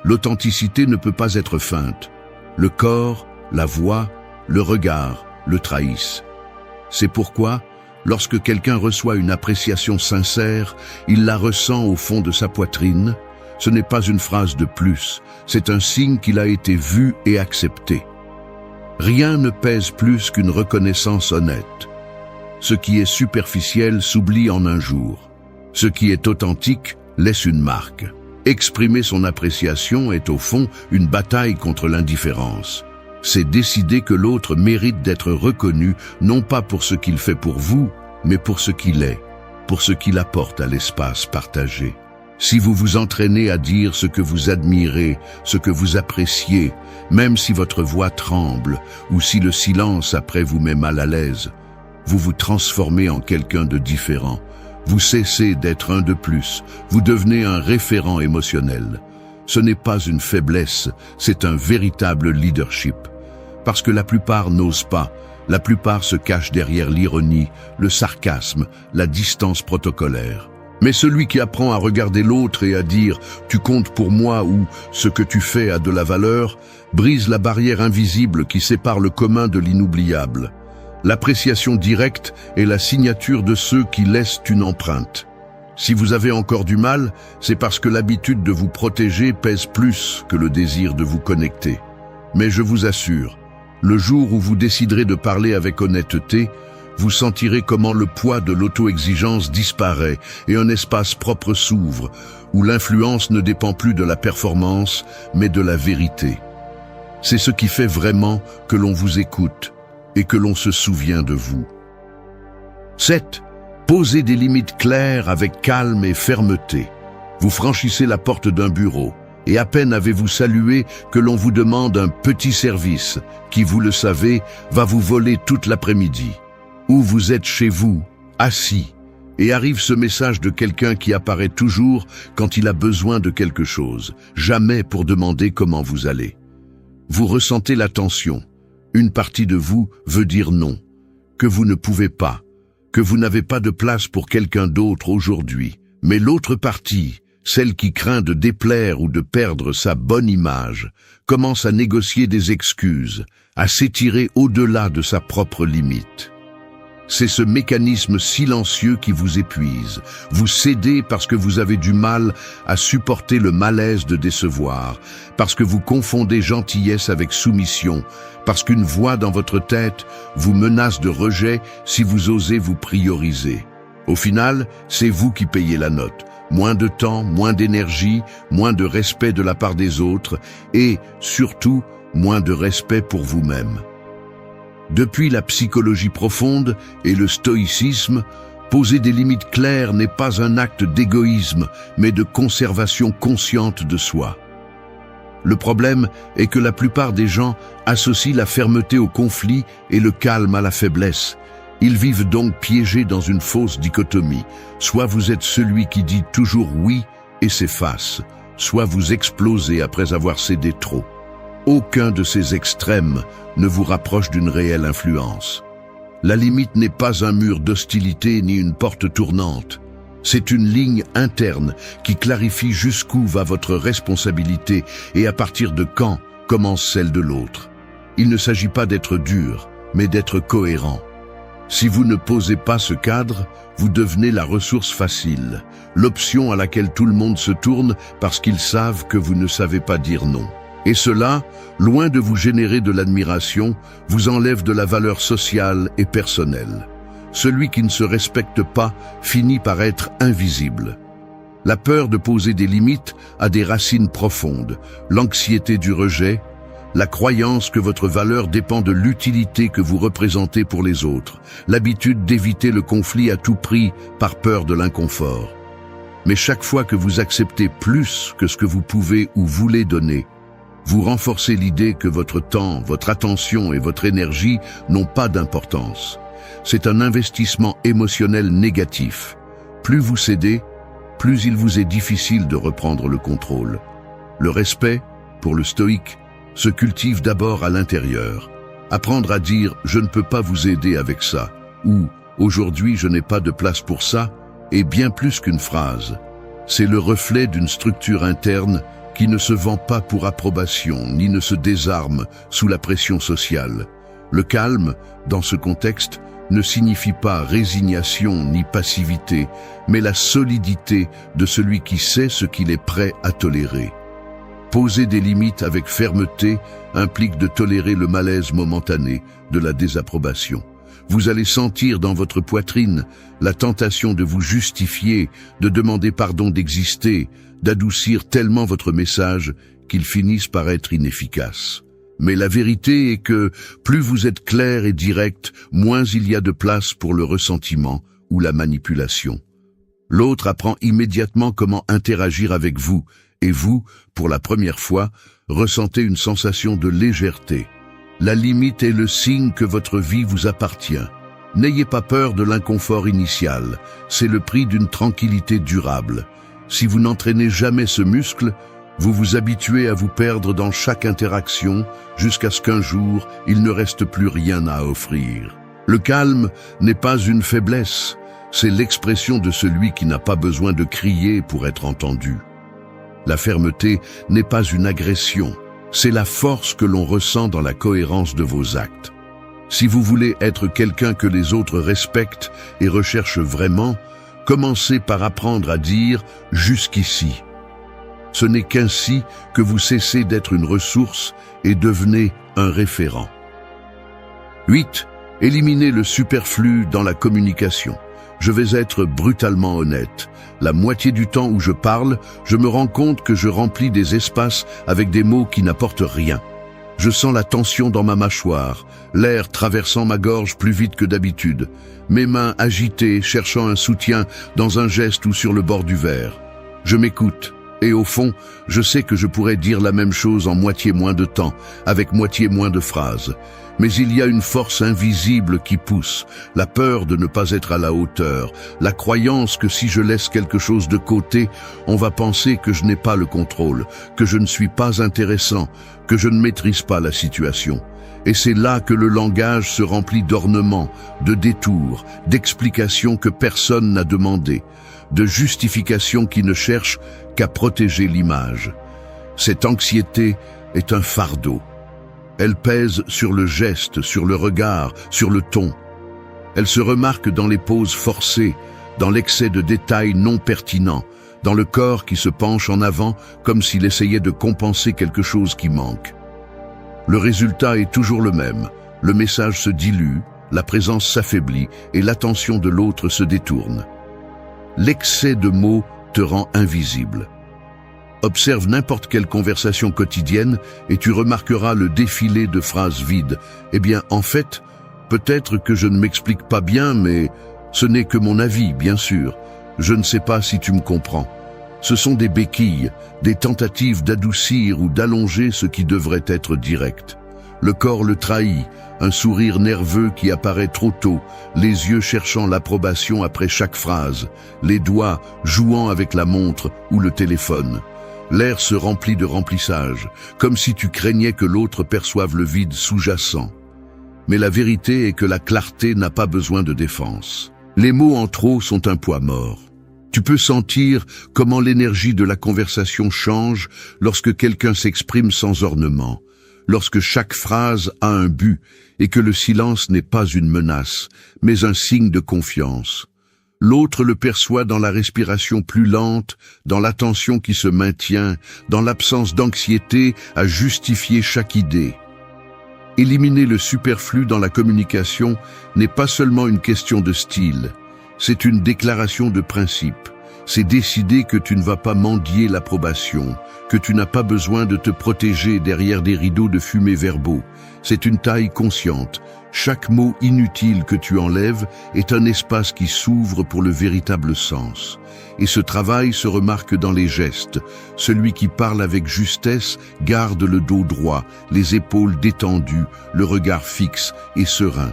L'authenticité ne peut pas être feinte. Le corps, la voix, le regard le trahissent. C'est pourquoi, lorsque quelqu'un reçoit une appréciation sincère, il la ressent au fond de sa poitrine. Ce n'est pas une phrase de plus, c'est un signe qu'il a été vu et accepté. Rien ne pèse plus qu'une reconnaissance honnête. Ce qui est superficiel s'oublie en un jour. Ce qui est authentique laisse une marque. Exprimer son appréciation est au fond une bataille contre l'indifférence. C'est décider que l'autre mérite d'être reconnu, non pas pour ce qu'il fait pour vous, mais pour ce qu'il est, pour ce qu'il apporte à l'espace partagé. Si vous vous entraînez à dire ce que vous admirez, ce que vous appréciez, même si votre voix tremble, ou si le silence après vous met mal à l'aise, vous vous transformez en quelqu'un de différent. Vous cessez d'être un de plus, vous devenez un référent émotionnel. Ce n'est pas une faiblesse, c'est un véritable leadership. Parce que la plupart n'osent pas, la plupart se cachent derrière l'ironie, le sarcasme, la distance protocolaire. Mais celui qui apprend à regarder l'autre et à dire « tu comptes pour moi » ou « ce que tu fais a de la valeur » brise la barrière invisible qui sépare le commun de l'inoubliable. L'appréciation directe est la signature de ceux qui laissent une empreinte. Si vous avez encore du mal, c'est parce que l'habitude de vous protéger pèse plus que le désir de vous connecter. Mais je vous assure, le jour où vous déciderez de parler avec honnêteté, vous sentirez comment le poids de l'auto-exigence disparaît et un espace propre s'ouvre, où l'influence ne dépend plus de la performance, mais de la vérité. C'est ce qui fait vraiment que l'on vous écoute et que l'on se souvient de vous. 7. Posez des limites claires avec calme et fermeté. Vous franchissez la porte d'un bureau, et à peine avez-vous salué que l'on vous demande un petit service qui, vous le savez, va vous voler toute l'après-midi. Ou vous êtes chez vous, assis, et arrive ce message de quelqu'un qui apparaît toujours quand il a besoin de quelque chose, jamais pour demander comment vous allez. Vous ressentez la tension. Une partie de vous veut dire non, que vous ne pouvez pas, que vous n'avez pas de place pour quelqu'un d'autre aujourd'hui. Mais l'autre partie, celle qui craint de déplaire ou de perdre sa bonne image, commence à négocier des excuses, à s'étirer au-delà de sa propre limite. C'est ce mécanisme silencieux qui vous épuise. Vous cédez parce que vous avez du mal à supporter le malaise de décevoir, parce que vous confondez gentillesse avec soumission, parce qu'une voix dans votre tête vous menace de rejet si vous osez vous prioriser. Au final, c'est vous qui payez la note. Moins de temps, moins d'énergie, moins de respect de la part des autres et, surtout, moins de respect pour vous-même. Depuis la psychologie profonde et le stoïcisme, poser des limites claires n'est pas un acte d'égoïsme, mais de conservation consciente de soi. Le problème est que la plupart des gens associent la fermeté au conflit et le calme à la faiblesse. Ils vivent donc piégés dans une fausse dichotomie. Soit vous êtes celui qui dit toujours oui et s'efface, soit vous explosez après avoir cédé trop. Aucun de ces extrêmes ne vous rapproche d'une réelle influence. La limite n'est pas un mur d'hostilité ni une porte tournante. C'est une ligne interne qui clarifie jusqu'où va votre responsabilité et à partir de quand commence celle de l'autre. Il ne s'agit pas d'être dur, mais d'être cohérent. Si vous ne posez pas ce cadre, vous devenez la ressource facile, l'option à laquelle tout le monde se tourne parce qu'ils savent que vous ne savez pas dire non. Et cela, loin de vous générer de l'admiration, vous enlève de la valeur sociale et personnelle. Celui qui ne se respecte pas finit par être invisible. La peur de poser des limites a des racines profondes, l'anxiété du rejet, la croyance que votre valeur dépend de l'utilité que vous représentez pour les autres, l'habitude d'éviter le conflit à tout prix par peur de l'inconfort. Mais chaque fois que vous acceptez plus que ce que vous pouvez ou voulez donner, vous renforcez l'idée que votre temps, votre attention et votre énergie n'ont pas d'importance. C'est un investissement émotionnel négatif. Plus vous cédez, plus il vous est difficile de reprendre le contrôle. Le respect, pour le stoïque, se cultive d'abord à l'intérieur. Apprendre à dire « je ne peux pas vous aider avec ça » ou « aujourd'hui je n'ai pas de place pour ça » est bien plus qu'une phrase. C'est le reflet d'une structure interne qui ne se vend pas pour approbation ni ne se désarme sous la pression sociale. Le calme, dans ce contexte, ne signifie pas résignation ni passivité, mais la solidité de celui qui sait ce qu'il est prêt à tolérer. Poser des limites avec fermeté implique de tolérer le malaise momentané de la désapprobation. Vous allez sentir dans votre poitrine la tentation de vous justifier, de demander pardon d'exister, d'adoucir tellement votre message qu'il finisse par être inefficace. Mais la vérité est que plus vous êtes clair et direct, moins il y a de place pour le ressentiment ou la manipulation. L'autre apprend immédiatement comment interagir avec vous, et vous, pour la première fois, ressentez une sensation de légèreté. La limite est le signe que votre vie vous appartient. N'ayez pas peur de l'inconfort initial, c'est le prix d'une tranquillité durable. Si vous n'entraînez jamais ce muscle, vous vous habituez à vous perdre dans chaque interaction jusqu'à ce qu'un jour, il ne reste plus rien à offrir. Le calme n'est pas une faiblesse, c'est l'expression de celui qui n'a pas besoin de crier pour être entendu. La fermeté n'est pas une agression, c'est la force que l'on ressent dans la cohérence de vos actes. Si vous voulez être quelqu'un que les autres respectent et recherchent vraiment, commencez par apprendre à dire « jusqu'ici ». Ce n'est qu'ainsi que vous cessez d'être une ressource et devenez un référent. 8. Éliminez le superflu dans la communication. Je vais être brutalement honnête. La moitié du temps où je parle, je me rends compte que je remplis des espaces avec des mots qui n'apportent rien. Je sens la tension dans ma mâchoire, l'air traversant ma gorge plus vite que d'habitude, mes mains agitées cherchant un soutien dans un geste ou sur le bord du verre. Je m'écoute. Et au fond, je sais que je pourrais dire la même chose en moitié moins de temps, avec moitié moins de phrases. Mais il y a une force invisible qui pousse, la peur de ne pas être à la hauteur, la croyance que si je laisse quelque chose de côté, on va penser que je n'ai pas le contrôle, que je ne suis pas intéressant, que je ne maîtrise pas la situation. Et c'est là que le langage se remplit d'ornements, de détours, d'explications que personne n'a demandées, de justifications qui ne cherchent qu'à protéger l'image. Cette anxiété est un fardeau. Elle pèse sur le geste, sur le regard, sur le ton. Elle se remarque dans les pauses forcées, dans l'excès de détails non pertinents, dans le corps qui se penche en avant comme s'il essayait de compenser quelque chose qui manque. Le résultat est toujours le même. Le message se dilue, la présence s'affaiblit et l'attention de l'autre se détourne. L'excès de mots te rend invisible. Observe n'importe quelle conversation quotidienne et tu remarqueras le défilé de phrases vides. Eh bien, en fait, peut-être que je ne m'explique pas bien, mais ce n'est que mon avis, bien sûr. Je ne sais pas si tu me comprends. Ce sont des béquilles, des tentatives d'adoucir ou d'allonger ce qui devrait être direct. Le corps le trahit, un sourire nerveux qui apparaît trop tôt, les yeux cherchant l'approbation après chaque phrase, les doigts jouant avec la montre ou le téléphone. L'air se remplit de remplissage, comme si tu craignais que l'autre perçoive le vide sous-jacent. Mais la vérité est que la clarté n'a pas besoin de défense. Les mots en trop sont un poids mort. Tu peux sentir comment l'énergie de la conversation change lorsque quelqu'un s'exprime sans ornement, lorsque chaque phrase a un but et que le silence n'est pas une menace, mais un signe de confiance. L'autre le perçoit dans la respiration plus lente, dans l'attention qui se maintient, dans l'absence d'anxiété à justifier chaque idée. Éliminer le superflu dans la communication n'est pas seulement une question de style, c'est une déclaration de principe. C'est décider que tu ne vas pas mendier l'approbation, que tu n'as pas besoin de te protéger derrière des rideaux de fumée verbaux. C'est une taille consciente. Chaque mot inutile que tu enlèves est un espace qui s'ouvre pour le véritable sens. Et ce travail se remarque dans les gestes. Celui qui parle avec justesse garde le dos droit, les épaules détendues, le regard fixe et serein.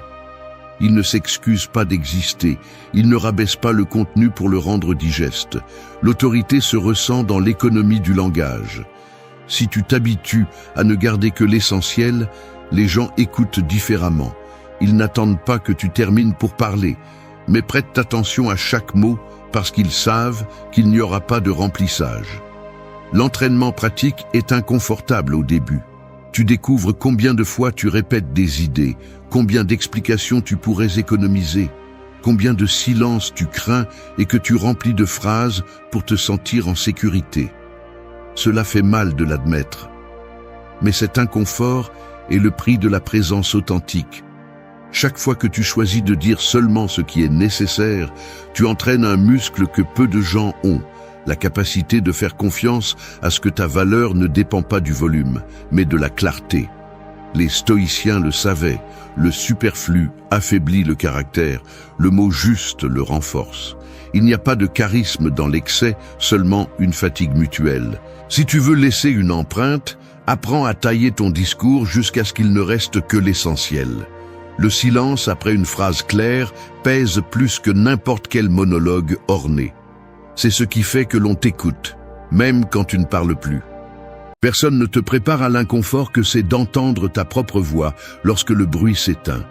Il ne s'excuse pas d'exister, il ne rabaisse pas le contenu pour le rendre digeste. L'autorité se ressent dans l'économie du langage. Si tu t'habitues à ne garder que l'essentiel, les gens écoutent différemment. Ils n'attendent pas que tu termines pour parler, mais prêtent attention à chaque mot parce qu'ils savent qu'il n'y aura pas de remplissage. L'entraînement pratique est inconfortable au début. Tu découvres combien de fois tu répètes des idées, combien d'explications tu pourrais économiser, combien de silences tu crains et que tu remplis de phrases pour te sentir en sécurité. Cela fait mal de l'admettre. Mais cet inconfort est le prix de la présence authentique. Chaque fois que tu choisis de dire seulement ce qui est nécessaire, tu entraînes un muscle que peu de gens ont, la capacité de faire confiance à ce que ta valeur ne dépend pas du volume, mais de la clarté. Les stoïciens le savaient, le superflu affaiblit le caractère, le mot juste le renforce. Il n'y a pas de charisme dans l'excès, seulement une fatigue mutuelle. Si tu veux laisser une empreinte, apprends à tailler ton discours jusqu'à ce qu'il ne reste que l'essentiel. Le silence après une phrase claire pèse plus que n'importe quel monologue orné. C'est ce qui fait que l'on t'écoute, même quand tu ne parles plus. Personne ne te prépare à l'inconfort que c'est d'entendre ta propre voix lorsque le bruit s'éteint.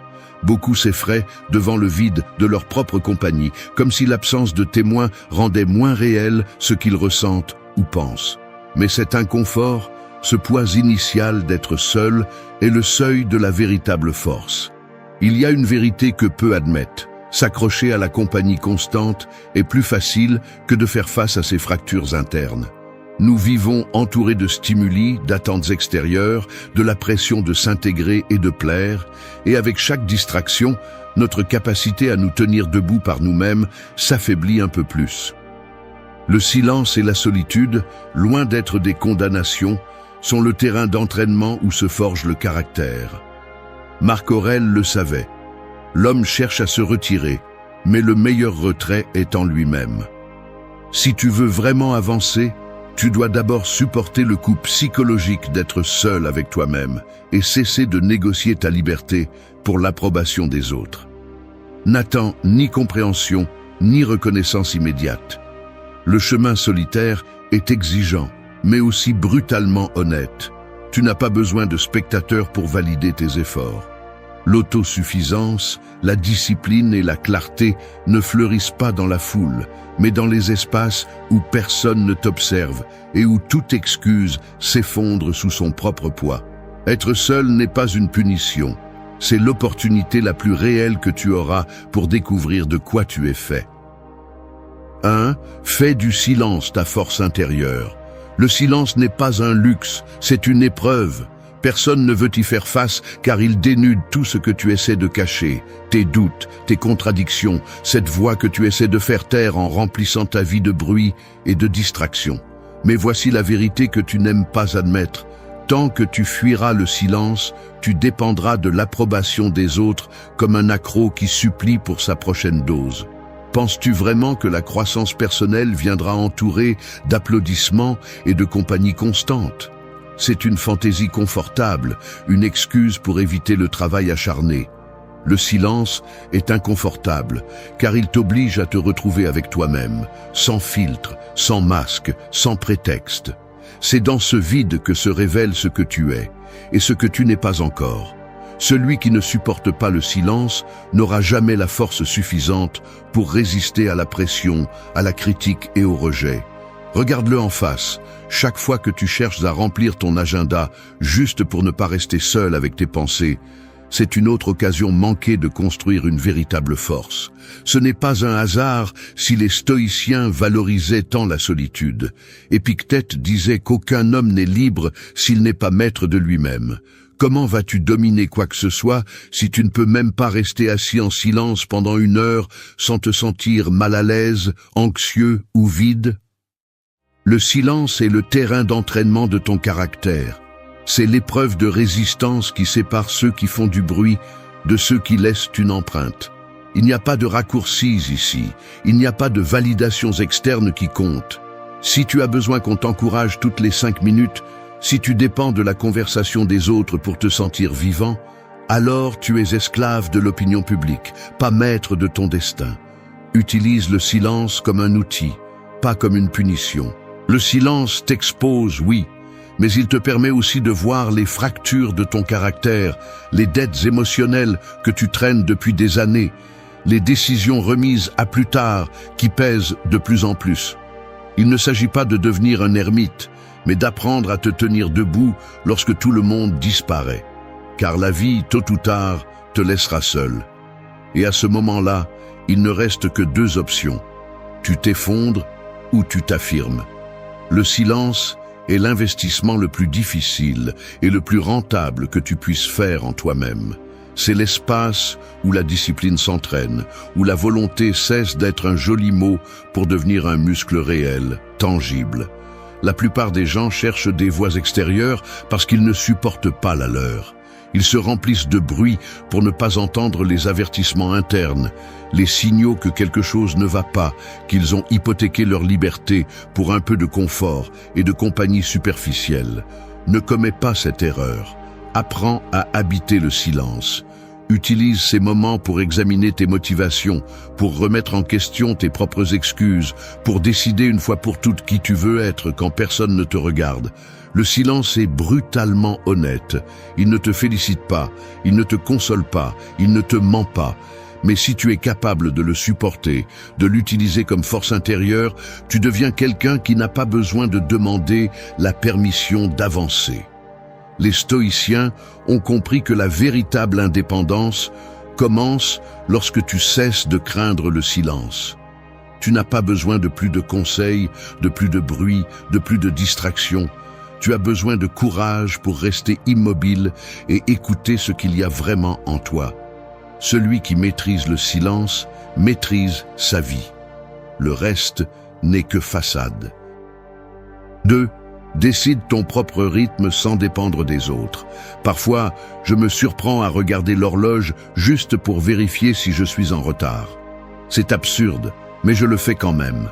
Beaucoup s'effraient devant le vide de leur propre compagnie, comme si l'absence de témoins rendait moins réel ce qu'ils ressentent ou pensent. Mais cet inconfort, ce poids initial d'être seul, est le seuil de la véritable force. Il y a une vérité que peu admettent. S'accrocher à la compagnie constante est plus facile que de faire face à ses fractures internes. Nous vivons entourés de stimuli, d'attentes extérieures, de la pression de s'intégrer et de plaire, et avec chaque distraction, notre capacité à nous tenir debout par nous-mêmes s'affaiblit un peu plus. Le silence et la solitude, loin d'être des condamnations, sont le terrain d'entraînement où se forge le caractère. Marc Aurèle le savait. L'homme cherche à se retirer, mais le meilleur retrait est en lui-même. Si tu veux vraiment avancer, tu dois d'abord supporter le coup psychologique d'être seul avec toi-même et cesser de négocier ta liberté pour l'approbation des autres. N'attends ni compréhension, ni reconnaissance immédiate. Le chemin solitaire est exigeant, mais aussi brutalement honnête. Tu n'as pas besoin de spectateurs pour valider tes efforts. L'autosuffisance, la discipline et la clarté ne fleurissent pas dans la foule, mais dans les espaces où personne ne t'observe et où toute excuse s'effondre sous son propre poids. Être seul n'est pas une punition, c'est l'opportunité la plus réelle que tu auras pour découvrir de quoi tu es fait. 1. Fais du silence ta force intérieure. Le silence n'est pas un luxe, c'est une épreuve. Personne ne veut y faire face car il dénude tout ce que tu essaies de cacher, tes doutes, tes contradictions, cette voix que tu essaies de faire taire en remplissant ta vie de bruit et de distractions. Mais voici la vérité que tu n'aimes pas admettre. Tant que tu fuiras le silence, tu dépendras de l'approbation des autres comme un accro qui supplie pour sa prochaine dose. Penses-tu vraiment que la croissance personnelle viendra entourée d'applaudissements et de compagnie constante ? C'est une fantaisie confortable, une excuse pour éviter le travail acharné. Le silence est inconfortable, car il t'oblige à te retrouver avec toi-même, sans filtre, sans masque, sans prétexte. C'est dans ce vide que se révèle ce que tu es et ce que tu n'es pas encore. Celui qui ne supporte pas le silence n'aura jamais la force suffisante pour résister à la pression, à la critique et au rejet. Regarde-le en face. Chaque fois que tu cherches à remplir ton agenda juste pour ne pas rester seul avec tes pensées, c'est une autre occasion manquée de construire une véritable force. Ce n'est pas un hasard si les stoïciens valorisaient tant la solitude. Épictète disait qu'aucun homme n'est libre s'il n'est pas maître de lui-même. Comment vas-tu dominer quoi que ce soit si tu ne peux même pas rester assis en silence pendant 1 heure sans te sentir mal à l'aise, anxieux ou vide? Le silence est le terrain d'entraînement de ton caractère. C'est l'épreuve de résistance qui sépare ceux qui font du bruit de ceux qui laissent une empreinte. Il n'y a pas de raccourcis ici, il n'y a pas de validations externes qui comptent. Si tu as besoin qu'on t'encourage toutes les 5 minutes, si tu dépends de la conversation des autres pour te sentir vivant, alors tu es esclave de l'opinion publique, pas maître de ton destin. Utilise le silence comme un outil, pas comme une punition. Le silence t'expose, oui, mais il te permet aussi de voir les fractures de ton caractère, les dettes émotionnelles que tu traînes depuis des années, les décisions remises à plus tard qui pèsent de plus en plus. Il ne s'agit pas de devenir un ermite, mais d'apprendre à te tenir debout lorsque tout le monde disparaît. Car la vie, tôt ou tard, te laissera seul. Et à ce moment-là, il ne reste que 2 options. Tu t'effondres ou tu t'affirmes. Le silence est l'investissement le plus difficile et le plus rentable que tu puisses faire en toi-même. C'est l'espace où la discipline s'entraîne, où la volonté cesse d'être un joli mot pour devenir un muscle réel, tangible. La plupart des gens cherchent des voies extérieures parce qu'ils ne supportent pas la leur. Ils se remplissent de bruit pour ne pas entendre les avertissements internes, les signaux que quelque chose ne va pas, qu'ils ont hypothéqué leur liberté pour un peu de confort et de compagnie superficielle. Ne commets pas cette erreur. Apprends à habiter le silence. Utilise ces moments pour examiner tes motivations, pour remettre en question tes propres excuses, pour décider une fois pour toutes qui tu veux être quand personne ne te regarde. Le silence est brutalement honnête. Il ne te félicite pas, il ne te console pas, il ne te ment pas. Mais si tu es capable de le supporter, de l'utiliser comme force intérieure, tu deviens quelqu'un qui n'a pas besoin de demander la permission d'avancer. Les stoïciens ont compris que la véritable indépendance commence lorsque tu cesses de craindre le silence. Tu n'as pas besoin de plus de conseils, de plus de bruit, de plus de distractions. Tu as besoin de courage pour rester immobile et écouter ce qu'il y a vraiment en toi. Celui qui maîtrise le silence maîtrise sa vie. Le reste n'est que façade. 2. Décide ton propre rythme sans dépendre des autres. Parfois, je me surprends à regarder l'horloge juste pour vérifier si je suis en retard. C'est absurde, mais je le fais quand même.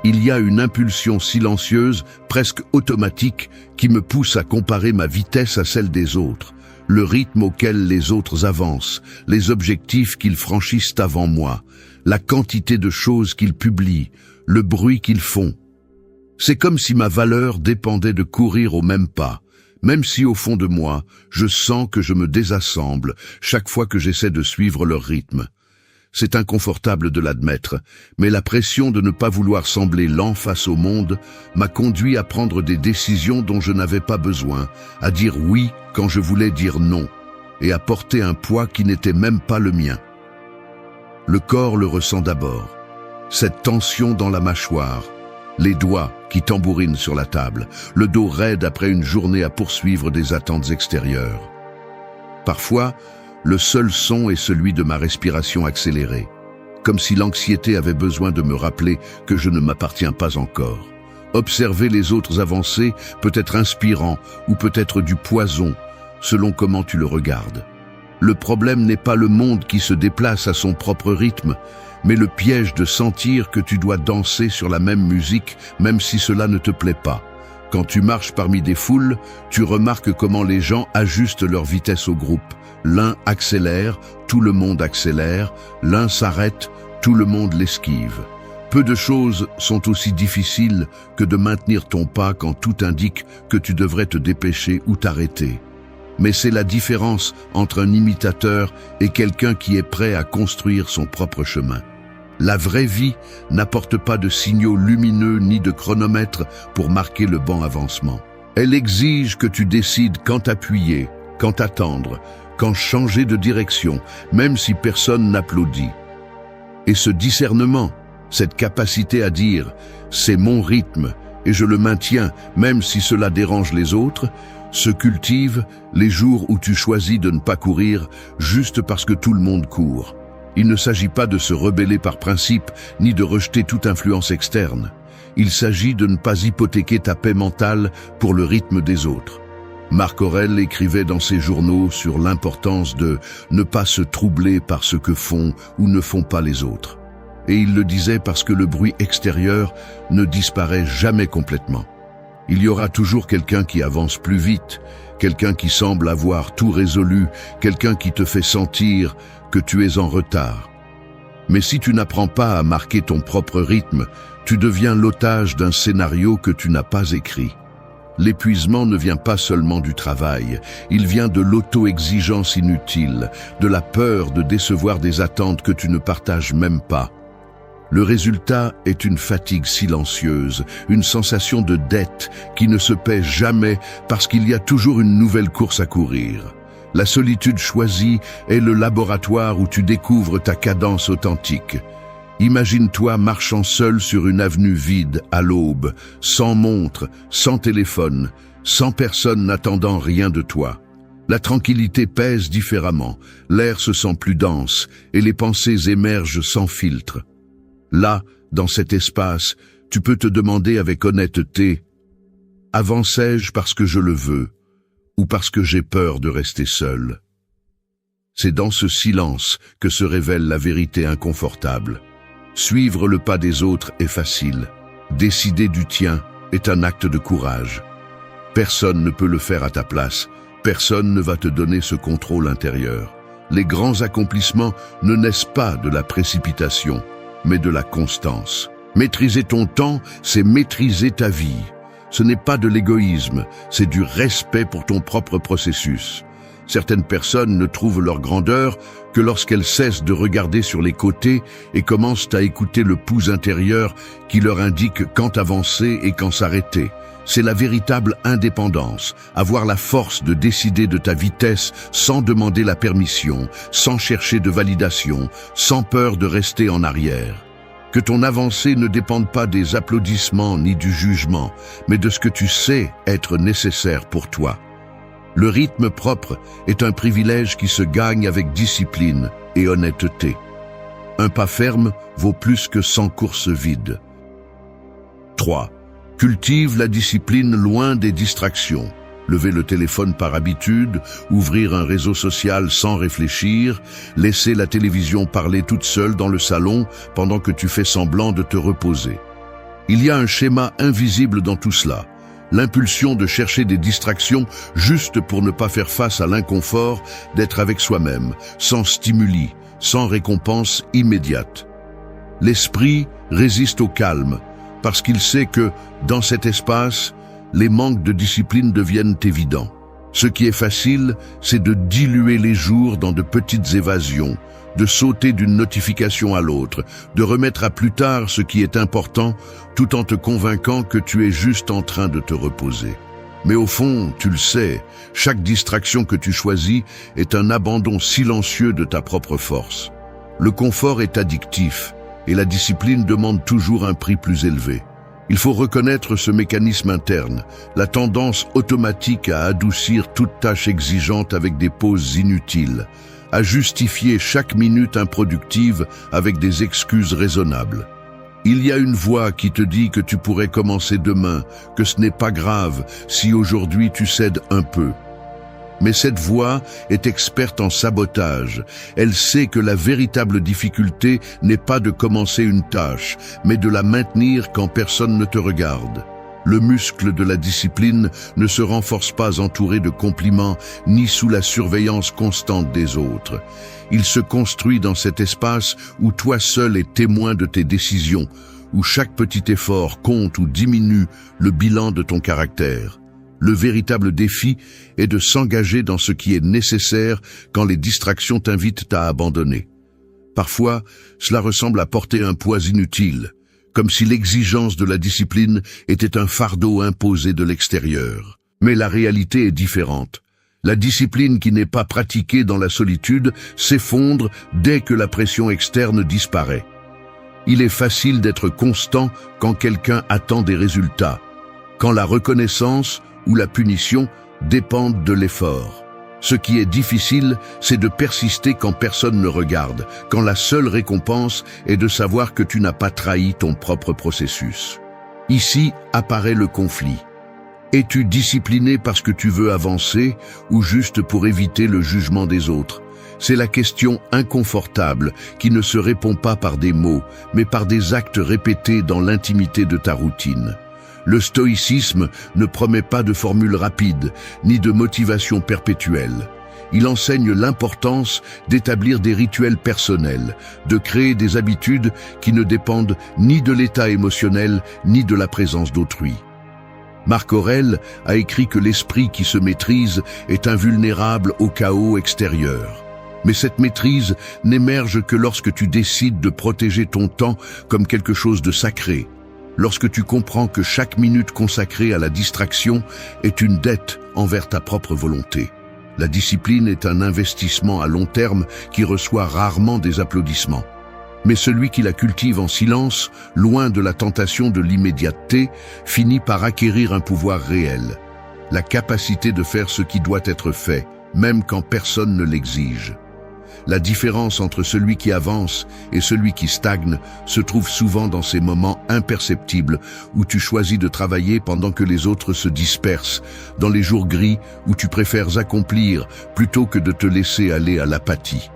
Il y a une impulsion silencieuse, presque automatique, qui me pousse à comparer ma vitesse à celle des autres, le rythme auquel les autres avancent, les objectifs qu'ils franchissent avant moi, la quantité de choses qu'ils publient, le bruit qu'ils font. C'est comme si ma valeur dépendait de courir au même pas, même si au fond de moi, je sens que je me désassemble chaque fois que j'essaie de suivre leur rythme. C'est inconfortable de l'admettre, mais la pression de ne pas vouloir sembler lent face au monde m'a conduit à prendre des décisions dont je n'avais pas besoin, à dire oui quand je voulais dire non, et à porter un poids qui n'était même pas le mien. Le corps le ressent d'abord, cette tension dans la mâchoire, les doigts qui tambourinent sur la table, le dos raide après une journée à poursuivre des attentes extérieures. Parfois, le seul son est celui de ma respiration accélérée, comme si l'anxiété avait besoin de me rappeler que je ne m'appartiens pas encore. Observer les autres avancer peut être inspirant ou peut être du poison, selon comment tu le regardes. Le problème n'est pas le monde qui se déplace à son propre rythme, mais le piège de sentir que tu dois danser sur la même musique, même si cela ne te plaît pas. Quand tu marches parmi des foules, tu remarques comment les gens ajustent leur vitesse au groupe. L'un accélère, tout le monde accélère, l'un s'arrête, tout le monde l'esquive. Peu de choses sont aussi difficiles que de maintenir ton pas quand tout indique que tu devrais te dépêcher ou t'arrêter. Mais c'est la différence entre un imitateur et quelqu'un qui est prêt à construire son propre chemin. La vraie vie n'apporte pas de signaux lumineux ni de chronomètre pour marquer le bon avancement. Elle exige que tu décides quand appuyer, quand attendre, quand changer de direction, même si personne n'applaudit. Et ce discernement, cette capacité à dire « c'est mon rythme et je le maintiens même si cela dérange les autres », se cultive les jours où tu choisis de ne pas courir juste parce que tout le monde court. Il ne s'agit pas de se rebeller par principe ni de rejeter toute influence externe. Il s'agit de ne pas hypothéquer ta paix mentale pour le rythme des autres. Marc Aurèle écrivait dans ses journaux sur l'importance de ne pas se troubler par ce que font ou ne font pas les autres. Et il le disait parce que le bruit extérieur ne disparaît jamais complètement. Il y aura toujours quelqu'un qui avance plus vite, quelqu'un qui semble avoir tout résolu, quelqu'un qui te fait sentir que tu es en retard. Mais si tu n'apprends pas à marquer ton propre rythme, tu deviens l'otage d'un scénario que tu n'as pas écrit. L'épuisement ne vient pas seulement du travail, il vient de l'auto-exigence inutile, de la peur de décevoir des attentes que tu ne partages même pas. Le résultat est une fatigue silencieuse, une sensation de dette qui ne se paie jamais parce qu'il y a toujours une nouvelle course à courir. La solitude choisie est le laboratoire où tu découvres ta cadence authentique. Imagine-toi marchant seul sur une avenue vide à l'aube, sans montre, sans téléphone, sans personne n'attendant rien de toi. La tranquillité pèse différemment, l'air se sent plus dense et les pensées émergent sans filtre. Là, dans cet espace, tu peux te demander avec honnêteté « Avançai-je parce que je le veux ou parce que j'ai peur de rester seul ?» C'est dans ce silence que se révèle la vérité inconfortable. Suivre le pas des autres est facile. Décider du tien est un acte de courage. Personne ne peut le faire à ta place. Personne ne va te donner ce contrôle intérieur. Les grands accomplissements ne naissent pas de la précipitation, mais de la constance. Maîtriser ton temps, c'est maîtriser ta vie. Ce n'est pas de l'égoïsme, c'est du respect pour ton propre processus. Certaines personnes ne trouvent leur grandeur que lorsqu'elles cessent de regarder sur les côtés et commencent à écouter le pouls intérieur qui leur indique quand avancer et quand s'arrêter. C'est la véritable indépendance, avoir la force de décider de ta vitesse sans demander la permission, sans chercher de validation, sans peur de rester en arrière. Que ton avancée ne dépende pas des applaudissements ni du jugement, mais de ce que tu sais être nécessaire pour toi. Le rythme propre est un privilège qui se gagne avec discipline et honnêteté. Un pas ferme vaut plus que 100 courses vides. 3. Cultive la discipline loin des distractions. Lever le téléphone par habitude, ouvrir un réseau social sans réfléchir, laisser la télévision parler toute seule dans le salon pendant que tu fais semblant de te reposer. Il y a un schéma invisible dans tout cela. L'impulsion de chercher des distractions juste pour ne pas faire face à l'inconfort d'être avec soi-même, sans stimuli, sans récompense immédiate. L'esprit résiste au calme, parce qu'il sait que, dans cet espace, les manques de discipline deviennent évidents. Ce qui est facile, c'est de diluer les jours dans de petites évasions, de sauter d'une notification à l'autre, de remettre à plus tard ce qui est important, tout en te convainquant que tu es juste en train de te reposer. Mais au fond, tu le sais, chaque distraction que tu choisis est un abandon silencieux de ta propre force. Le confort est addictif, et la discipline demande toujours un prix plus élevé. Il faut reconnaître ce mécanisme interne, la tendance automatique à adoucir toute tâche exigeante avec des pauses inutiles, à justifier chaque minute improductive avec des excuses raisonnables. Il y a une voix qui te dit que tu pourrais commencer demain, que ce n'est pas grave si aujourd'hui tu cèdes un peu. Mais cette voix est experte en sabotage. Elle sait que la véritable difficulté n'est pas de commencer une tâche, mais de la maintenir quand personne ne te regarde. Le muscle de la discipline ne se renforce pas entouré de compliments ni sous la surveillance constante des autres. Il se construit dans cet espace où toi seul es témoin de tes décisions, où chaque petit effort compte ou diminue le bilan de ton caractère. Le véritable défi est de s'engager dans ce qui est nécessaire quand les distractions t'invitent à abandonner. Parfois, cela ressemble à porter un poids inutile, comme si l'exigence de la discipline était un fardeau imposé de l'extérieur. Mais la réalité est différente. La discipline qui n'est pas pratiquée dans la solitude s'effondre dès que la pression externe disparaît. Il est facile d'être constant quand quelqu'un attend des résultats, quand la reconnaissance ou la punition dépendent de l'effort. Ce qui est difficile, c'est de persister quand personne ne regarde, quand la seule récompense est de savoir que tu n'as pas trahi ton propre processus. Ici apparaît le conflit. Es-tu discipliné parce que tu veux avancer ou juste pour éviter le jugement des autres? C'est la question inconfortable qui ne se répond pas par des mots, mais par des actes répétés dans l'intimité de ta routine. Le stoïcisme ne promet pas de formule rapide, ni de motivation perpétuelle. Il enseigne l'importance d'établir des rituels personnels, de créer des habitudes qui ne dépendent ni de l'état émotionnel, ni de la présence d'autrui. Marc Aurèle a écrit que l'esprit qui se maîtrise est invulnérable au chaos extérieur. Mais cette maîtrise n'émerge que lorsque tu décides de protéger ton temps comme quelque chose de sacré. Lorsque tu comprends que chaque minute consacrée à la distraction est une dette envers ta propre volonté. La discipline est un investissement à long terme qui reçoit rarement des applaudissements. Mais celui qui la cultive en silence, loin de la tentation de l'immédiateté, finit par acquérir un pouvoir réel. La capacité de faire ce qui doit être fait, même quand personne ne l'exige. La différence entre celui qui avance et celui qui stagne se trouve souvent dans ces moments imperceptibles où tu choisis de travailler pendant que les autres se dispersent, dans les jours gris où tu préfères accomplir plutôt que de te laisser aller à l'apathie.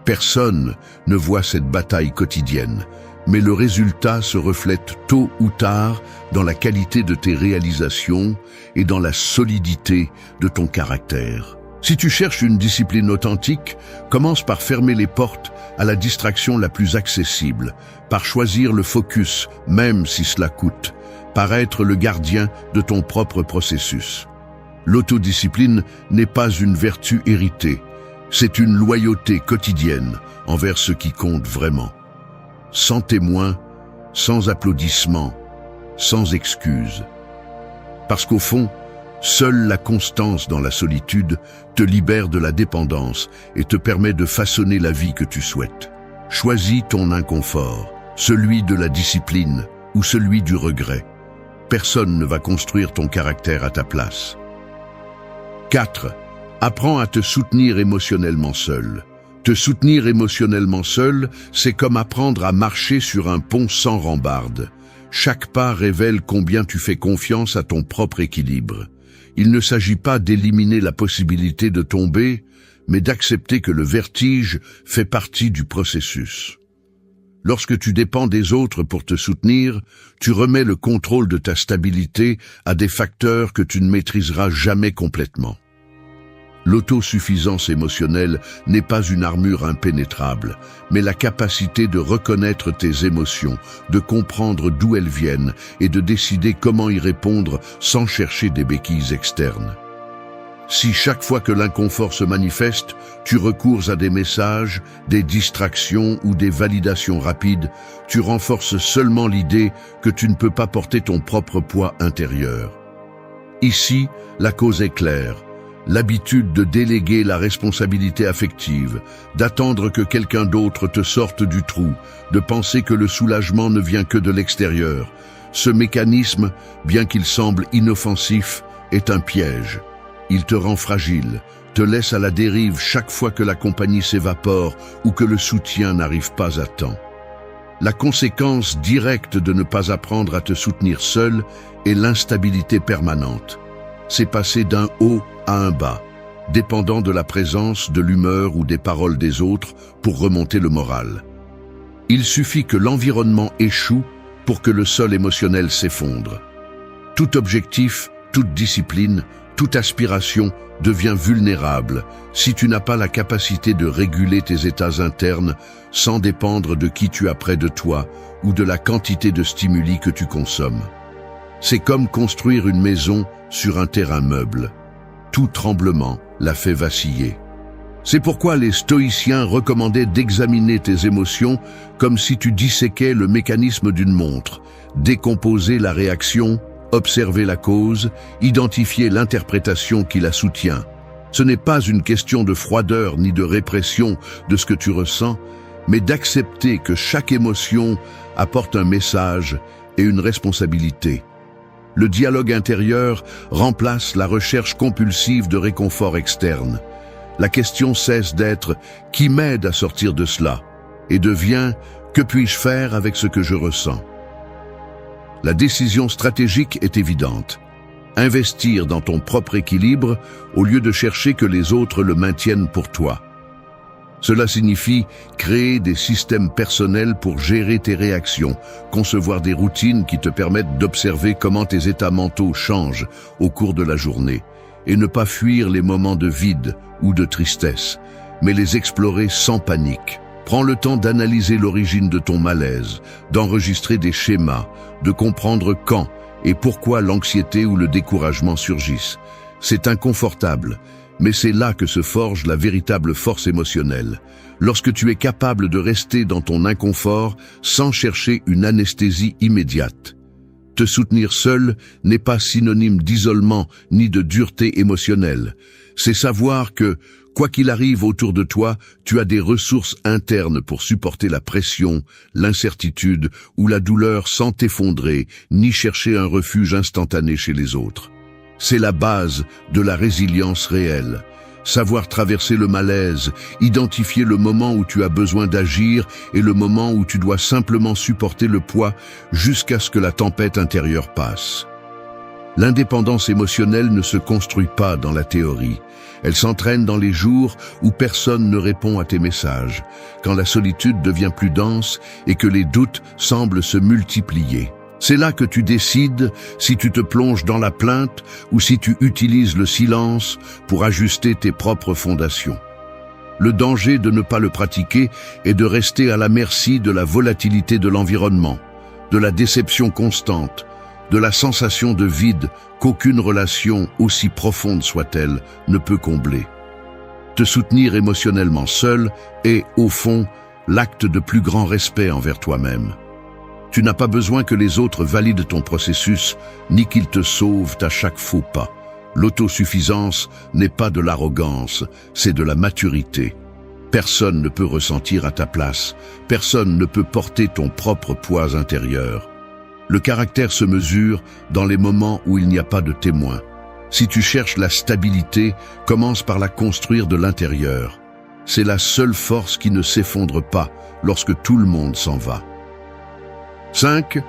Personne ne voit cette bataille quotidienne, mais le résultat se reflète tôt ou tard dans la qualité de tes réalisations et dans la solidité de ton caractère. Si tu cherches une discipline authentique, commence par fermer les portes à la distraction la plus accessible, par choisir le focus, même si cela coûte, par être le gardien de ton propre processus. L'autodiscipline n'est pas une vertu héritée, c'est une loyauté quotidienne envers ce qui compte vraiment. Sans témoin, sans applaudissements, sans excuses. Parce qu'au fond, seule la constance dans la solitude te libère de la dépendance et te permet de façonner la vie que tu souhaites. Choisis ton inconfort, celui de la discipline ou celui du regret. Personne ne va construire ton caractère à ta place. 4. Apprends à te soutenir émotionnellement seul. Te soutenir émotionnellement seul, c'est comme apprendre à marcher sur un pont sans rambarde. Chaque pas révèle combien tu fais confiance à ton propre équilibre. Il ne s'agit pas d'éliminer la possibilité de tomber, mais d'accepter que le vertige fait partie du processus. Lorsque tu dépends des autres pour te soutenir, tu remets le contrôle de ta stabilité à des facteurs que tu ne maîtriseras jamais complètement. L'autosuffisance émotionnelle n'est pas une armure impénétrable, mais la capacité de reconnaître tes émotions, de comprendre d'où elles viennent et de décider comment y répondre sans chercher des béquilles externes. Si chaque fois que l'inconfort se manifeste, tu recours à des messages, des distractions ou des validations rapides, tu renforces seulement l'idée que tu ne peux pas porter ton propre poids intérieur. Ici, la cause est claire. L'habitude de déléguer la responsabilité affective, d'attendre que quelqu'un d'autre te sorte du trou, de penser que le soulagement ne vient que de l'extérieur. Ce mécanisme, bien qu'il semble inoffensif, est un piège. Il te rend fragile, te laisse à la dérive chaque fois que la compagnie s'évapore ou que le soutien n'arrive pas à temps. La conséquence directe de ne pas apprendre à te soutenir seul est l'instabilité permanente. C'est passer d'un haut à un bas, dépendant de la présence, de l'humeur ou des paroles des autres pour remonter le moral. Il suffit que l'environnement échoue pour que le sol émotionnel s'effondre. Tout objectif, toute discipline, toute aspiration devient vulnérable si tu n'as pas la capacité de réguler tes états internes sans dépendre de qui tu as près de toi ou de la quantité de stimuli que tu consommes. C'est comme construire une maison sur un terrain meuble. Tout tremblement la fait vaciller. C'est pourquoi les stoïciens recommandaient d'examiner tes émotions comme si tu disséquais le mécanisme d'une montre, décomposer la réaction, observer la cause, identifier l'interprétation qui la soutient. Ce n'est pas une question de froideur ni de répression de ce que tu ressens, mais d'accepter que chaque émotion apporte un message et une responsabilité. Le dialogue intérieur remplace la recherche compulsive de réconfort externe. La question cesse d'être « qui m'aide à sortir de cela ?» et devient « que puis-je faire avec ce que je ressens ?» La décision stratégique est évidente. Investir dans ton propre équilibre au lieu de chercher que les autres le maintiennent pour toi. Cela signifie créer des systèmes personnels pour gérer tes réactions, concevoir des routines qui te permettent d'observer comment tes états mentaux changent au cours de la journée, et ne pas fuir les moments de vide ou de tristesse, mais les explorer sans panique. Prends le temps d'analyser l'origine de ton malaise, d'enregistrer des schémas, de comprendre quand et pourquoi l'anxiété ou le découragement surgissent. C'est inconfortable, mais c'est là que se forge la véritable force émotionnelle. Lorsque tu es capable de rester dans ton inconfort sans chercher une anesthésie immédiate. Te soutenir seul n'est pas synonyme d'isolement ni de dureté émotionnelle. C'est savoir que, quoi qu'il arrive autour de toi, tu as des ressources internes pour supporter la pression, l'incertitude ou la douleur sans t'effondrer, ni chercher un refuge instantané chez les autres. C'est la base de la résilience réelle. Savoir traverser le malaise, identifier le moment où tu as besoin d'agir et le moment où tu dois simplement supporter le poids jusqu'à ce que la tempête intérieure passe. L'indépendance émotionnelle ne se construit pas dans la théorie. Elle s'entraîne dans les jours où personne ne répond à tes messages, quand la solitude devient plus dense et que les doutes semblent se multiplier. C'est là que tu décides si tu te plonges dans la plainte ou si tu utilises le silence pour ajuster tes propres fondations. Le danger de ne pas le pratiquer est de rester à la merci de la volatilité de l'environnement, de la déception constante, de la sensation de vide qu'aucune relation, aussi profonde soit-elle, ne peut combler. Te soutenir émotionnellement seul est, au fond, l'acte de plus grand respect envers toi-même. Tu n'as pas besoin que les autres valident ton processus, ni qu'ils te sauvent à chaque faux pas. L'autosuffisance n'est pas de l'arrogance, c'est de la maturité. Personne ne peut ressentir à ta place, personne ne peut porter ton propre poids intérieur. Le caractère se mesure dans les moments où il n'y a pas de témoin. Si tu cherches la stabilité, commence par la construire de l'intérieur. C'est la seule force qui ne s'effondre pas lorsque tout le monde s'en va. 5.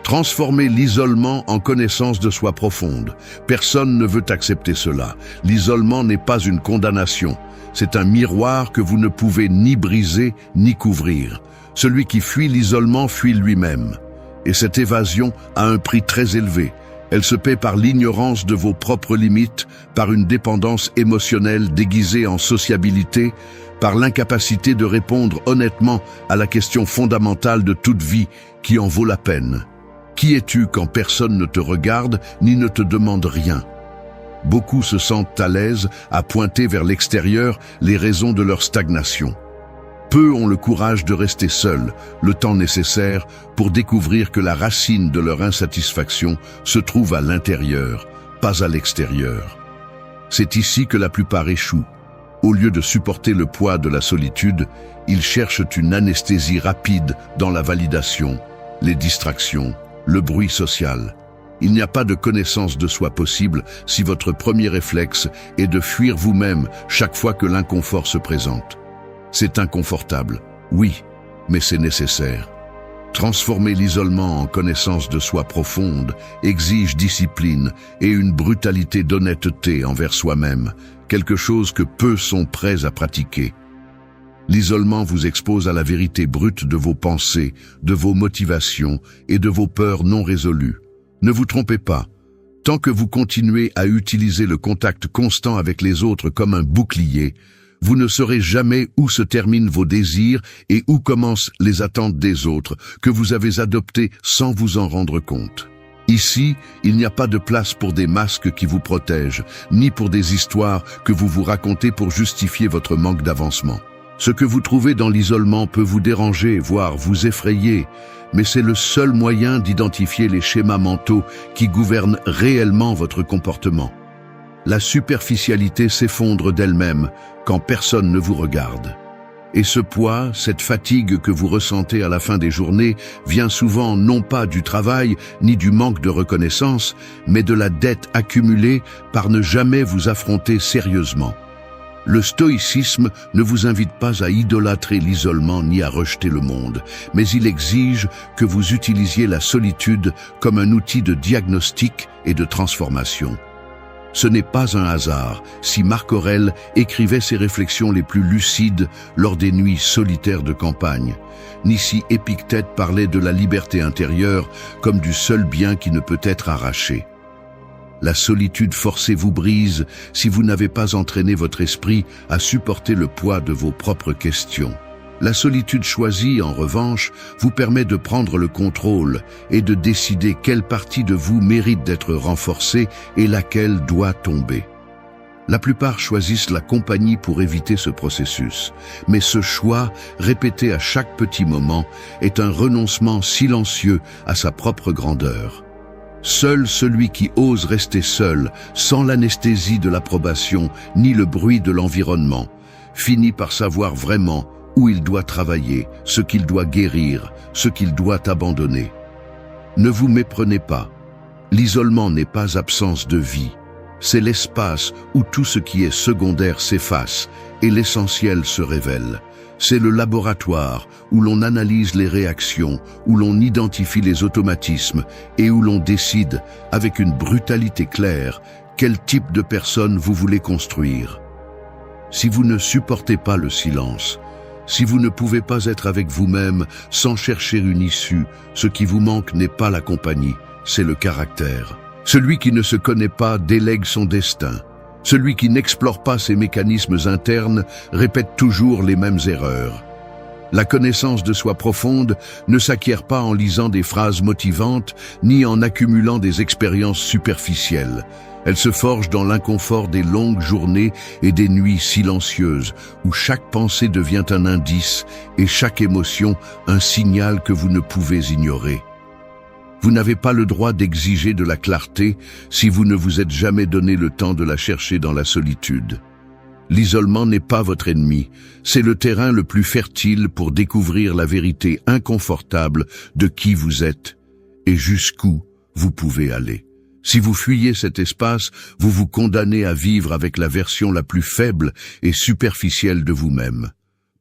Transformer l'isolement en connaissance de soi profonde. Personne ne veut accepter cela. L'isolement n'est pas une condamnation. C'est un miroir que vous ne pouvez ni briser ni couvrir. Celui qui fuit l'isolement fuit lui-même. Et cette évasion a un prix très élevé. Elle se paie par l'ignorance de vos propres limites, par une dépendance émotionnelle déguisée en sociabilité, par l'incapacité de répondre honnêtement à la question fondamentale de toute vie qui en vaut la peine. Qui es-tu quand personne ne te regarde ni ne te demande rien? Beaucoup se sentent à l'aise à pointer vers l'extérieur les raisons de leur stagnation. Peu ont le courage de rester seuls, le temps nécessaire pour découvrir que la racine de leur insatisfaction se trouve à l'intérieur, pas à l'extérieur. C'est ici que la plupart échouent. Au lieu de supporter le poids de la solitude, ils cherchent une anesthésie rapide dans la validation, les distractions, le bruit social. Il n'y a pas de connaissance de soi possible si votre premier réflexe est de fuir vous-même chaque fois que l'inconfort se présente. C'est inconfortable, oui, mais c'est nécessaire. Transformer l'isolement en connaissance de soi profonde exige discipline et une brutalité d'honnêteté envers soi-même, quelque chose que peu sont prêts à pratiquer. L'isolement vous expose à la vérité brute de vos pensées, de vos motivations et de vos peurs non résolues. Ne vous trompez pas, Tant que vous continuez à utiliser le contact constant avec les autres comme un bouclier, vous ne saurez jamais où se terminent vos désirs et où commencent les attentes des autres que vous avez adoptés sans vous en rendre compte. Ici, il n'y a pas de place pour des masques qui vous protègent, ni pour des histoires que vous vous racontez pour justifier votre manque d'avancement. Ce que vous trouvez dans l'isolement peut vous déranger, voire vous effrayer, mais c'est le seul moyen d'identifier les schémas mentaux qui gouvernent réellement votre comportement. La superficialité s'effondre d'elle-même quand personne ne vous regarde. Et ce poids, cette fatigue que vous ressentez à la fin des journées vient souvent non pas du travail ni du manque de reconnaissance, mais de la dette accumulée par ne jamais vous affronter sérieusement. Le stoïcisme ne vous invite pas à idolâtrer l'isolement ni à rejeter le monde, mais il exige que vous utilisiez la solitude comme un outil de diagnostic et de transformation. Ce n'est pas un hasard si Marc Aurèle écrivait ses réflexions les plus lucides lors des nuits solitaires de campagne, ni si Épictète parlait de la liberté intérieure comme du seul bien qui ne peut être arraché. La solitude forcée vous brise si vous n'avez pas entraîné votre esprit à supporter le poids de vos propres questions. La solitude choisie, en revanche, vous permet de prendre le contrôle et de décider quelle partie de vous mérite d'être renforcée et laquelle doit tomber. La plupart choisissent la compagnie pour éviter ce processus, mais ce choix, répété à chaque petit moment, est un renoncement silencieux à sa propre grandeur. Seul celui qui ose rester seul, sans l'anesthésie de l'approbation ni le bruit de l'environnement, finit par savoir vraiment où il doit travailler, ce qu'il doit guérir, ce qu'il doit abandonner. Ne vous méprenez pas. L'isolement n'est pas absence de vie. C'est l'espace où tout ce qui est secondaire s'efface et l'essentiel se révèle. C'est le laboratoire où l'on analyse les réactions, où l'on identifie les automatismes et où l'on décide, avec une brutalité claire, quel type de personne vous voulez construire. Si vous ne supportez pas le silence, si vous ne pouvez pas être avec vous-même sans chercher une issue, ce qui vous manque n'est pas la compagnie, c'est le caractère. Celui qui ne se connaît pas délègue son destin. Celui qui n'explore pas ses mécanismes internes répète toujours les mêmes erreurs. La connaissance de soi profonde ne s'acquiert pas en lisant des phrases motivantes ni en accumulant des expériences superficielles. Elle se forge dans l'inconfort des longues journées et des nuits silencieuses, où chaque pensée devient un indice et chaque émotion un signal que vous ne pouvez ignorer. Vous n'avez pas le droit d'exiger de la clarté si vous ne vous êtes jamais donné le temps de la chercher dans la solitude. L'isolement n'est pas votre ennemi, c'est le terrain le plus fertile pour découvrir la vérité inconfortable de qui vous êtes et jusqu'où vous pouvez aller. Si vous fuyez cet espace, vous vous condamnez à vivre avec la version la plus faible et superficielle de vous-même.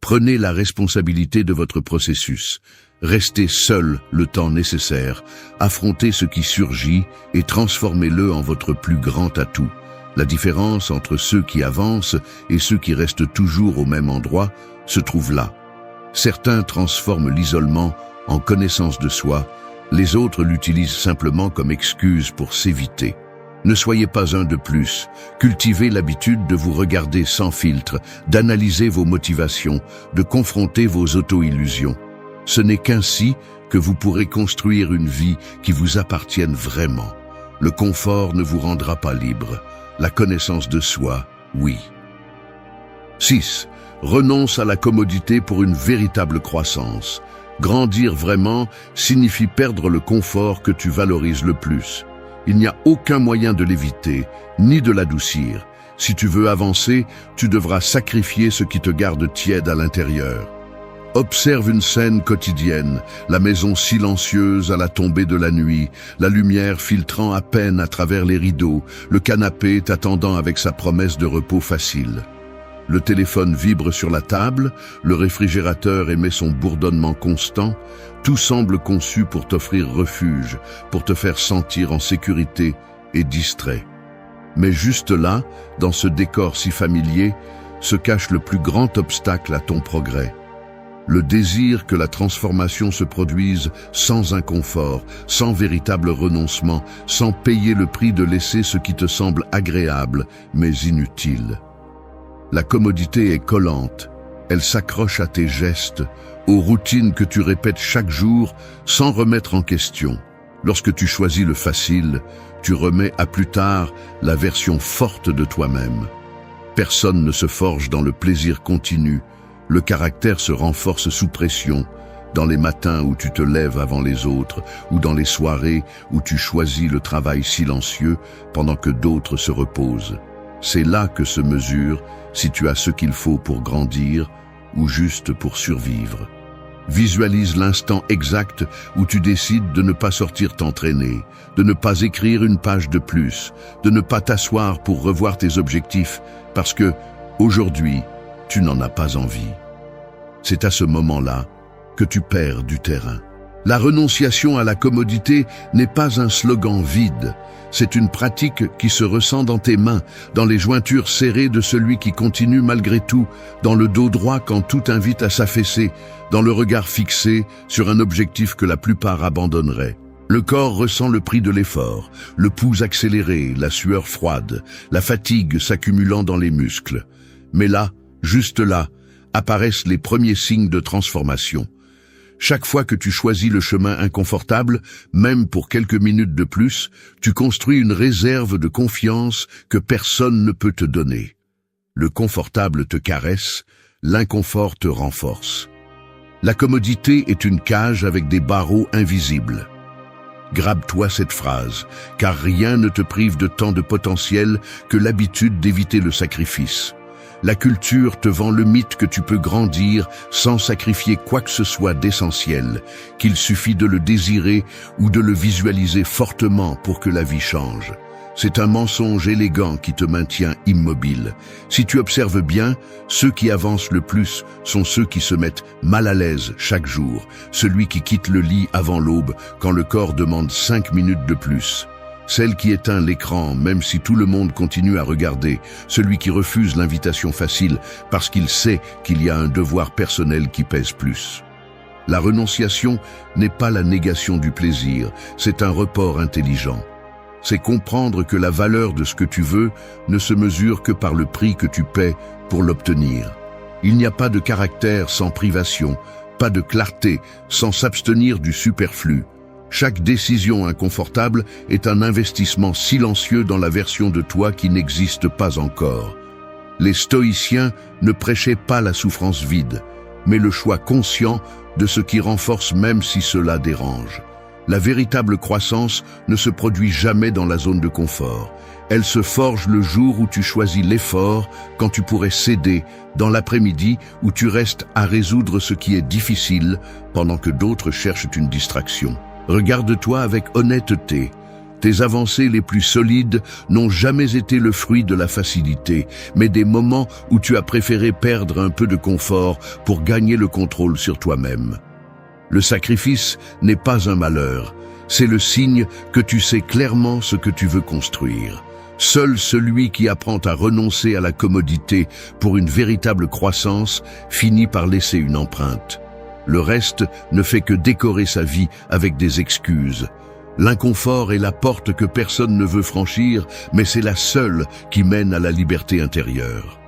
Prenez la responsabilité de votre processus. Restez seul le temps nécessaire, affrontez ce qui surgit et transformez-le en votre plus grand atout. La différence entre ceux qui avancent et ceux qui restent toujours au même endroit se trouve là. Certains transforment l'isolement en connaissance de soi, les autres l'utilisent simplement comme excuse pour s'éviter. Ne soyez pas un de plus. Cultivez l'habitude de vous regarder sans filtre, d'analyser vos motivations, de confronter vos auto-illusions. Ce n'est qu'ainsi que vous pourrez construire une vie qui vous appartienne vraiment. Le confort ne vous rendra pas libre. La connaissance de soi, oui. 6. Renonce à la commodité pour une véritable croissance. Grandir vraiment signifie perdre le confort que tu valorises le plus. Il n'y a aucun moyen de l'éviter, ni de l'adoucir. Si tu veux avancer, tu devras sacrifier ce qui te garde tiède à l'intérieur. Observe une scène quotidienne, la maison silencieuse à la tombée de la nuit, la lumière filtrant à peine à travers les rideaux, le canapé t'attendant avec sa promesse de repos facile. Le téléphone vibre sur la table, le réfrigérateur émet son bourdonnement constant, tout semble conçu pour t'offrir refuge, pour te faire sentir en sécurité et distrait. Mais juste là, dans ce décor si familier, se cache le plus grand obstacle à ton progrès. Le désir que la transformation se produise sans inconfort, sans véritable renoncement, sans payer le prix de laisser ce qui te semble agréable, mais inutile. La commodité est collante. Elle s'accroche à tes gestes, aux routines que tu répètes chaque jour sans remettre en question. Lorsque tu choisis le facile, tu remets à plus tard la version forte de toi-même. Personne ne se forge dans le plaisir continu. Le caractère se renforce sous pression, dans les matins où tu te lèves avant les autres, ou dans les soirées où tu choisis le travail silencieux pendant que d'autres se reposent. C'est là que se mesure si tu as ce qu'il faut pour grandir ou juste pour survivre. Visualise l'instant exact où tu décides de ne pas sortir t'entraîner, de ne pas écrire une page de plus, de ne pas t'asseoir pour revoir tes objectifs, parce que, aujourd'hui, tu n'en as pas envie. C'est à ce moment-là que tu perds du terrain. La renonciation à la commodité n'est pas un slogan vide, c'est une pratique qui se ressent dans tes mains, dans les jointures serrées de celui qui continue malgré tout, dans le dos droit quand tout invite à s'affaisser, dans le regard fixé sur un objectif que la plupart abandonneraient. Le corps ressent le prix de l'effort, le pouls accéléré, la sueur froide, la fatigue s'accumulant dans les muscles. Mais là, juste là, apparaissent les premiers signes de transformation. Chaque fois que tu choisis le chemin inconfortable, même pour quelques minutes de plus, tu construis une réserve de confiance que personne ne peut te donner. Le confortable te caresse, l'inconfort te renforce. La commodité est une cage avec des barreaux invisibles. Grabe-toi cette phrase, car rien ne te prive de tant de potentiel que l'habitude d'éviter le sacrifice. La culture te vend le mythe que tu peux grandir sans sacrifier quoi que ce soit d'essentiel, qu'il suffit de le désirer ou de le visualiser fortement pour que la vie change. C'est un mensonge élégant qui te maintient immobile. Si tu observes bien, ceux qui avancent le plus sont ceux qui se mettent mal à l'aise chaque jour, celui qui quitte le lit avant l'aube quand le corps demande 5 minutes de plus. Celle qui éteint l'écran même si tout le monde continue à regarder, celui qui refuse l'invitation facile parce qu'il sait qu'il y a un devoir personnel qui pèse plus. La renonciation n'est pas la négation du plaisir, c'est un report intelligent. C'est comprendre que la valeur de ce que tu veux ne se mesure que par le prix que tu paies pour l'obtenir. Il n'y a pas de caractère sans privation, pas de clarté sans s'abstenir du superflu. Chaque décision inconfortable est un investissement silencieux dans la version de toi qui n'existe pas encore. Les stoïciens ne prêchaient pas la souffrance vide, mais le choix conscient de ce qui renforce même si cela dérange. La véritable croissance ne se produit jamais dans la zone de confort. Elle se forge le jour où tu choisis l'effort, quand tu pourrais céder, dans l'après-midi où tu restes à résoudre ce qui est difficile pendant que d'autres cherchent une distraction. Regarde-toi avec honnêteté. Tes avancées les plus solides n'ont jamais été le fruit de la facilité, mais des moments où tu as préféré perdre un peu de confort pour gagner le contrôle sur toi-même. Le sacrifice n'est pas un malheur, c'est le signe que tu sais clairement ce que tu veux construire. Seul celui qui apprend à renoncer à la commodité pour une véritable croissance finit par laisser une empreinte. Le reste ne fait que décorer sa vie avec des excuses. L'inconfort est la porte que personne ne veut franchir, mais c'est la seule qui mène à la liberté intérieure.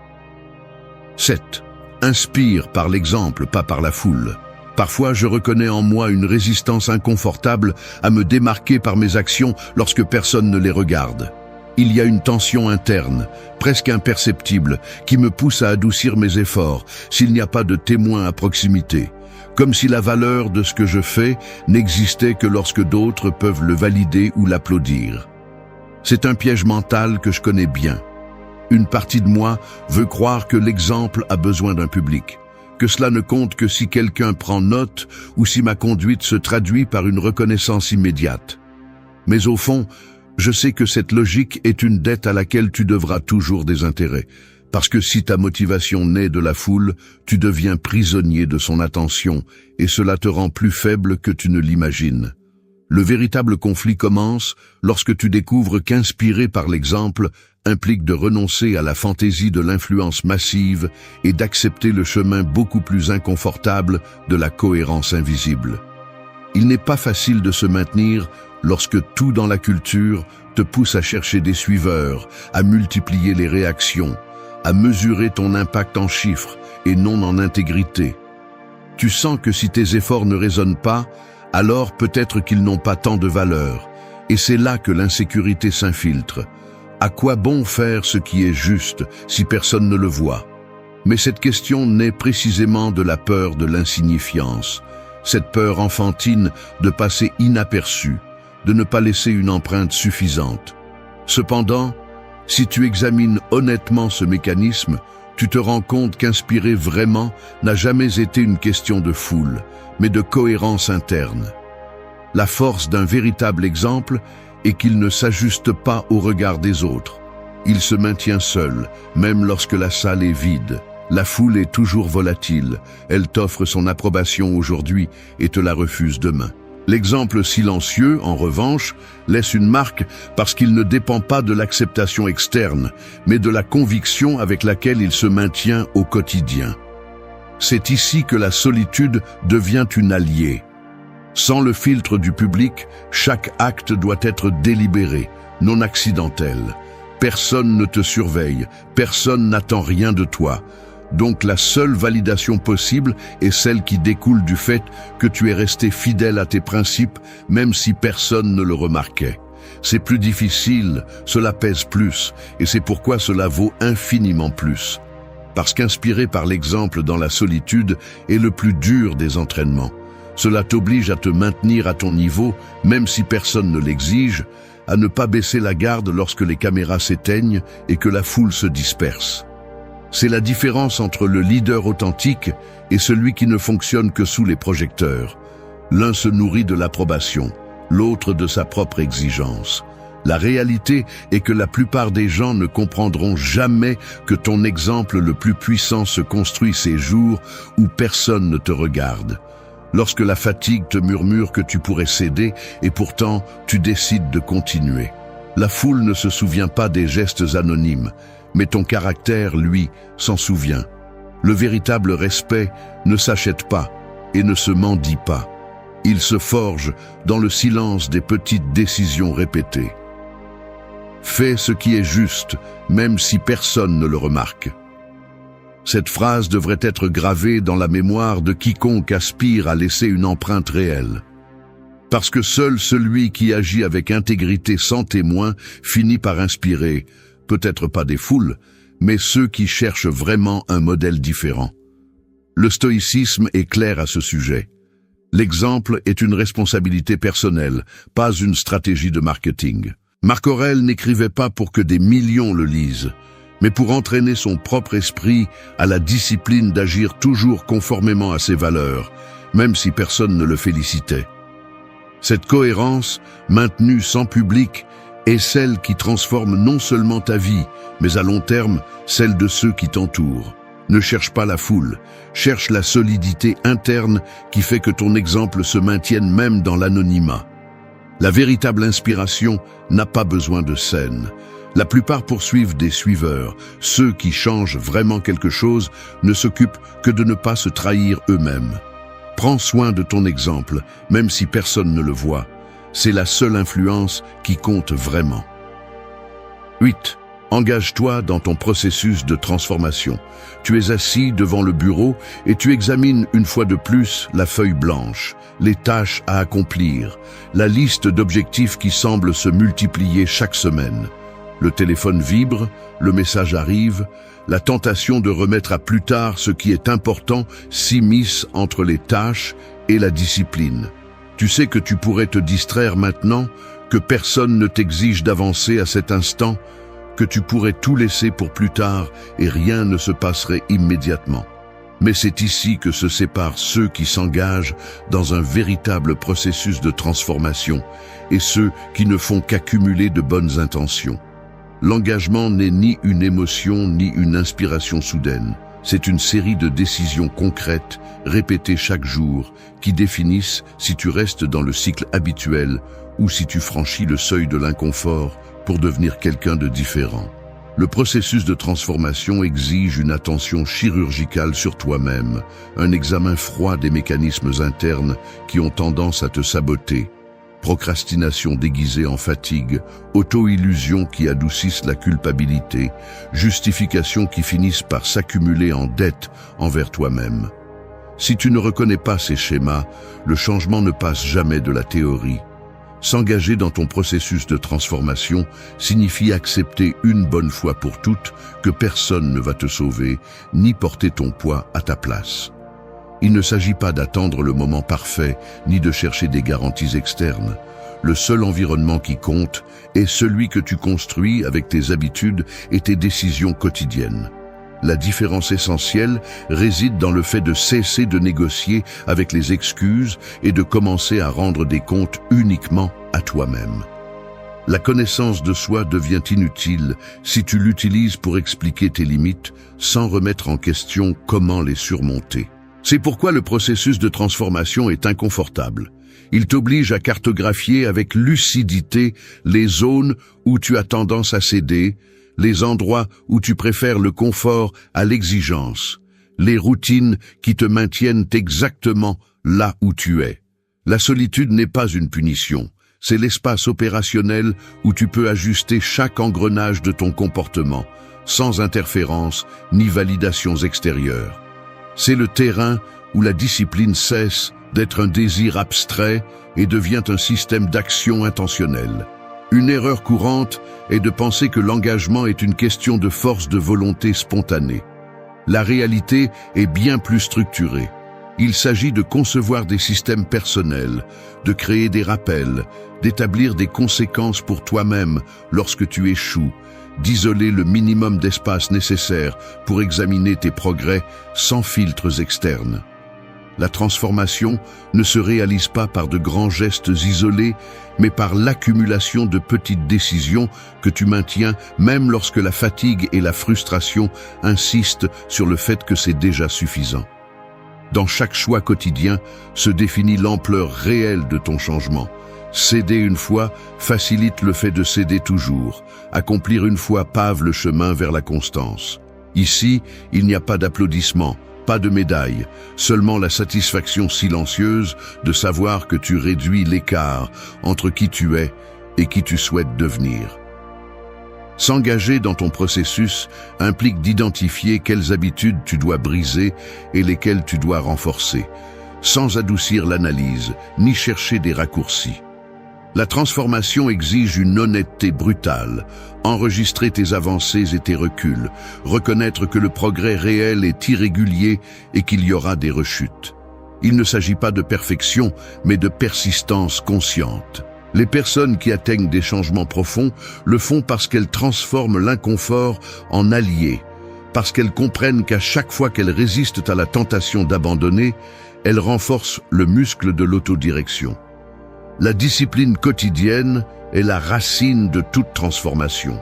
7. Inspire par l'exemple, pas par la foule. Parfois, je reconnais en moi une résistance inconfortable à me démarquer par mes actions lorsque personne ne les regarde. Il y a une tension interne, presque imperceptible, qui me pousse à adoucir mes efforts s'il n'y a pas de témoin à proximité. Comme si la valeur de ce que je fais n'existait que lorsque d'autres peuvent le valider ou l'applaudir. C'est un piège mental que je connais bien. Une partie de moi veut croire que l'exemple a besoin d'un public, que cela ne compte que si quelqu'un prend note ou si ma conduite se traduit par une reconnaissance immédiate. Mais au fond, je sais que cette logique est une dette à laquelle tu devras toujours des intérêts. Parce que si ta motivation naît de la foule, tu deviens prisonnier de son attention et cela te rend plus faible que tu ne l'imagines. Le véritable conflit commence lorsque tu découvres qu'inspiré par l'exemple implique de renoncer à la fantaisie de l'influence massive et d'accepter le chemin beaucoup plus inconfortable de la cohérence invisible. Il n'est pas facile de se maintenir lorsque tout dans la culture te pousse à chercher des suiveurs, à multiplier les réactions, à mesurer ton impact en chiffres et non en intégrité. Tu sens que si tes efforts ne résonnent pas, alors peut-être qu'ils n'ont pas tant de valeur, et c'est là que l'insécurité s'infiltre. À quoi bon faire ce qui est juste si personne ne le voit? Mais cette question naît précisément de la peur de l'insignifiance, cette peur enfantine de passer inaperçu, de ne pas laisser une empreinte suffisante. Cependant, si tu examines honnêtement ce mécanisme, tu te rends compte qu'inspirer vraiment n'a jamais été une question de foule, mais de cohérence interne. La force d'un véritable exemple est qu'il ne s'ajuste pas au regard des autres. Il se maintient seul, même lorsque la salle est vide. La foule est toujours volatile. Elle t'offre son approbation aujourd'hui et te la refuse demain. L'exemple silencieux, en revanche, laisse une marque parce qu'il ne dépend pas de l'acceptation externe, mais de la conviction avec laquelle il se maintient au quotidien. C'est ici que la solitude devient une alliée. Sans le filtre du public, chaque acte doit être délibéré, non accidentel. Personne ne te surveille, personne n'attend rien de toi. Donc la seule validation possible est celle qui découle du fait que tu es resté fidèle à tes principes, même si personne ne le remarquait. C'est plus difficile, cela pèse plus, et c'est pourquoi cela vaut infiniment plus. Parce qu'inspiré par l'exemple dans la solitude est le plus dur des entraînements. Cela t'oblige à te maintenir à ton niveau, même si personne ne l'exige, à ne pas baisser la garde lorsque les caméras s'éteignent et que la foule se disperse. C'est la différence entre le leader authentique et celui qui ne fonctionne que sous les projecteurs. L'un se nourrit de l'approbation, l'autre de sa propre exigence. La réalité est que la plupart des gens ne comprendront jamais que ton exemple le plus puissant se construit ces jours où personne ne te regarde. Lorsque la fatigue te murmure que tu pourrais céder et pourtant tu décides de continuer. La foule ne se souvient pas des gestes anonymes, mais ton caractère, lui, s'en souvient. Le véritable respect ne s'achète pas et ne se mendie pas. Il se forge dans le silence des petites décisions répétées. Fais ce qui est juste, même si personne ne le remarque. Cette phrase devrait être gravée dans la mémoire de quiconque aspire à laisser une empreinte réelle. Parce que seul celui qui agit avec intégrité sans témoin finit par inspirer, peut-être pas des foules, mais ceux qui cherchent vraiment un modèle différent. Le stoïcisme est clair à ce sujet. L'exemple est une responsabilité personnelle, pas une stratégie de marketing. Marc Aurèle n'écrivait pas pour que des millions le lisent, mais pour entraîner son propre esprit à la discipline d'agir toujours conformément à ses valeurs, même si personne ne le félicitait. Cette cohérence, maintenue sans public, est celle qui transforme non seulement ta vie, mais à long terme, celle de ceux qui t'entourent. Ne cherche pas la foule, cherche la solidité interne qui fait que ton exemple se maintienne même dans l'anonymat. La véritable inspiration n'a pas besoin de scène. La plupart poursuivent des suiveurs. Ceux qui changent vraiment quelque chose ne s'occupent que de ne pas se trahir eux-mêmes. Prends soin de ton exemple, même si personne ne le voit. C'est la seule influence qui compte vraiment. 8. Engage-toi dans ton processus de transformation. Tu es assis devant le bureau et tu examines une fois de plus la feuille blanche, les tâches à accomplir, la liste d'objectifs qui semble se multiplier chaque semaine. Le téléphone vibre, le message arrive, la tentation de remettre à plus tard ce qui est important s'immisce entre les tâches et la discipline. Tu sais que tu pourrais te distraire maintenant, que personne ne t'exige d'avancer à cet instant, que tu pourrais tout laisser pour plus tard et rien ne se passerait immédiatement. Mais c'est ici que se séparent ceux qui s'engagent dans un véritable processus de transformation et ceux qui ne font qu'accumuler de bonnes intentions. L'engagement n'est ni une émotion ni une inspiration soudaine. C'est une série de décisions concrètes, répétées chaque jour, qui définissent si tu restes dans le cycle habituel ou si tu franchis le seuil de l'inconfort pour devenir quelqu'un de différent. Le processus de transformation exige une attention chirurgicale sur toi-même, un examen froid des mécanismes internes qui ont tendance à te saboter. Procrastination déguisée en fatigue, auto-illusions qui adoucissent la culpabilité, justifications qui finissent par s'accumuler en dette envers toi-même. Si tu ne reconnais pas ces schémas, le changement ne passe jamais de la théorie. S'engager dans ton processus de transformation signifie accepter une bonne fois pour toutes que personne ne va te sauver, ni porter ton poids à ta place. Il ne s'agit pas d'attendre le moment parfait, ni de chercher des garanties externes. Le seul environnement qui compte est celui que tu construis avec tes habitudes et tes décisions quotidiennes. La différence essentielle réside dans le fait de cesser de négocier avec les excuses et de commencer à rendre des comptes uniquement à toi-même. La connaissance de soi devient inutile si tu l'utilises pour expliquer tes limites sans remettre en question comment les surmonter. C'est pourquoi le processus de transformation est inconfortable. Il t'oblige à cartographier avec lucidité les zones où tu as tendance à céder, les endroits où tu préfères le confort à l'exigence, les routines qui te maintiennent exactement là où tu es. La solitude n'est pas une punition, c'est l'espace opérationnel où tu peux ajuster chaque engrenage de ton comportement, sans interférence ni validations extérieures. C'est le terrain où la discipline cesse d'être un désir abstrait et devient un système d'action intentionnel. Une erreur courante est de penser que l'engagement est une question de force de volonté spontanée. La réalité est bien plus structurée. Il s'agit de concevoir des systèmes personnels, de créer des rappels, d'établir des conséquences pour toi-même lorsque tu échoues, d'isoler le minimum d'espace nécessaire pour examiner tes progrès sans filtres externes. La transformation ne se réalise pas par de grands gestes isolés, mais par l'accumulation de petites décisions que tu maintiens même lorsque la fatigue et la frustration insistent sur le fait que c'est déjà suffisant. Dans chaque choix quotidien se définit l'ampleur réelle de ton changement. Céder une fois facilite le fait de céder toujours. Accomplir une fois pave le chemin vers la constance. Ici, il n'y a pas d'applaudissements, pas de médaille, seulement la satisfaction silencieuse de savoir que tu réduis l'écart entre qui tu es et qui tu souhaites devenir. S'engager dans ton processus implique d'identifier quelles habitudes tu dois briser et lesquelles tu dois renforcer, sans adoucir l'analyse ni chercher des raccourcis. La transformation exige une honnêteté brutale, enregistrer tes avancées et tes reculs, reconnaître que le progrès réel est irrégulier et qu'il y aura des rechutes. Il ne s'agit pas de perfection, mais de persistance consciente. Les personnes qui atteignent des changements profonds le font parce qu'elles transforment l'inconfort en allié, parce qu'elles comprennent qu'à chaque fois qu'elles résistent à la tentation d'abandonner, elles renforcent le muscle de l'autodirection. La discipline quotidienne est la racine de toute transformation.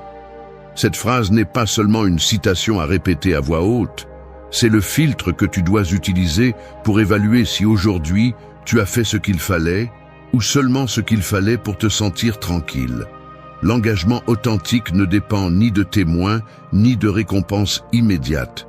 Cette phrase n'est pas seulement une citation à répéter à voix haute, c'est le filtre que tu dois utiliser pour évaluer si aujourd'hui tu as fait ce qu'il fallait ou seulement ce qu'il fallait pour te sentir tranquille. L'engagement authentique ne dépend ni de témoins ni de récompenses immédiates.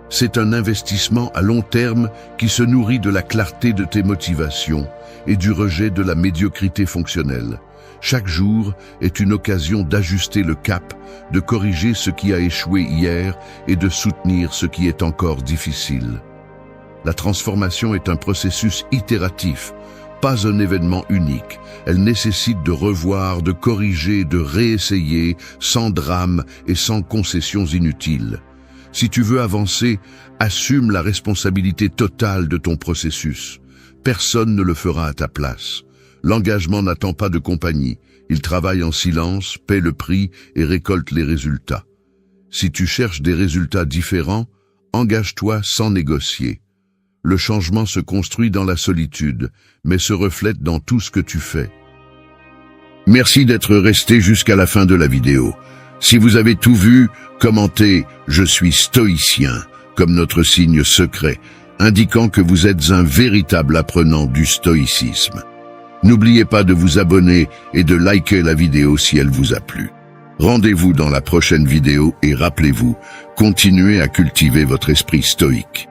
C'est un investissement à long terme qui se nourrit de la clarté de tes motivations et du rejet de la médiocrité fonctionnelle. Chaque jour est une occasion d'ajuster le cap, de corriger ce qui a échoué hier et de soutenir ce qui est encore difficile. La transformation est un processus itératif, pas un événement unique. Elle nécessite de revoir, de corriger, de réessayer, sans drame et sans concessions inutiles. Si tu veux avancer, assume la responsabilité totale de ton processus. Personne ne le fera à ta place. L'engagement n'attend pas de compagnie. Il travaille en silence, paie le prix et récolte les résultats. Si tu cherches des résultats différents, engage-toi sans négocier. Le changement se construit dans la solitude, mais se reflète dans tout ce que tu fais. Merci d'être resté jusqu'à la fin de la vidéo. Si vous avez tout vu, commentez « Je suis stoïcien » comme notre signe secret, indiquant que vous êtes un véritable apprenant du stoïcisme. N'oubliez pas de vous abonner et de liker la vidéo si elle vous a plu. Rendez-vous dans la prochaine vidéo et rappelez-vous, continuez à cultiver votre esprit stoïque.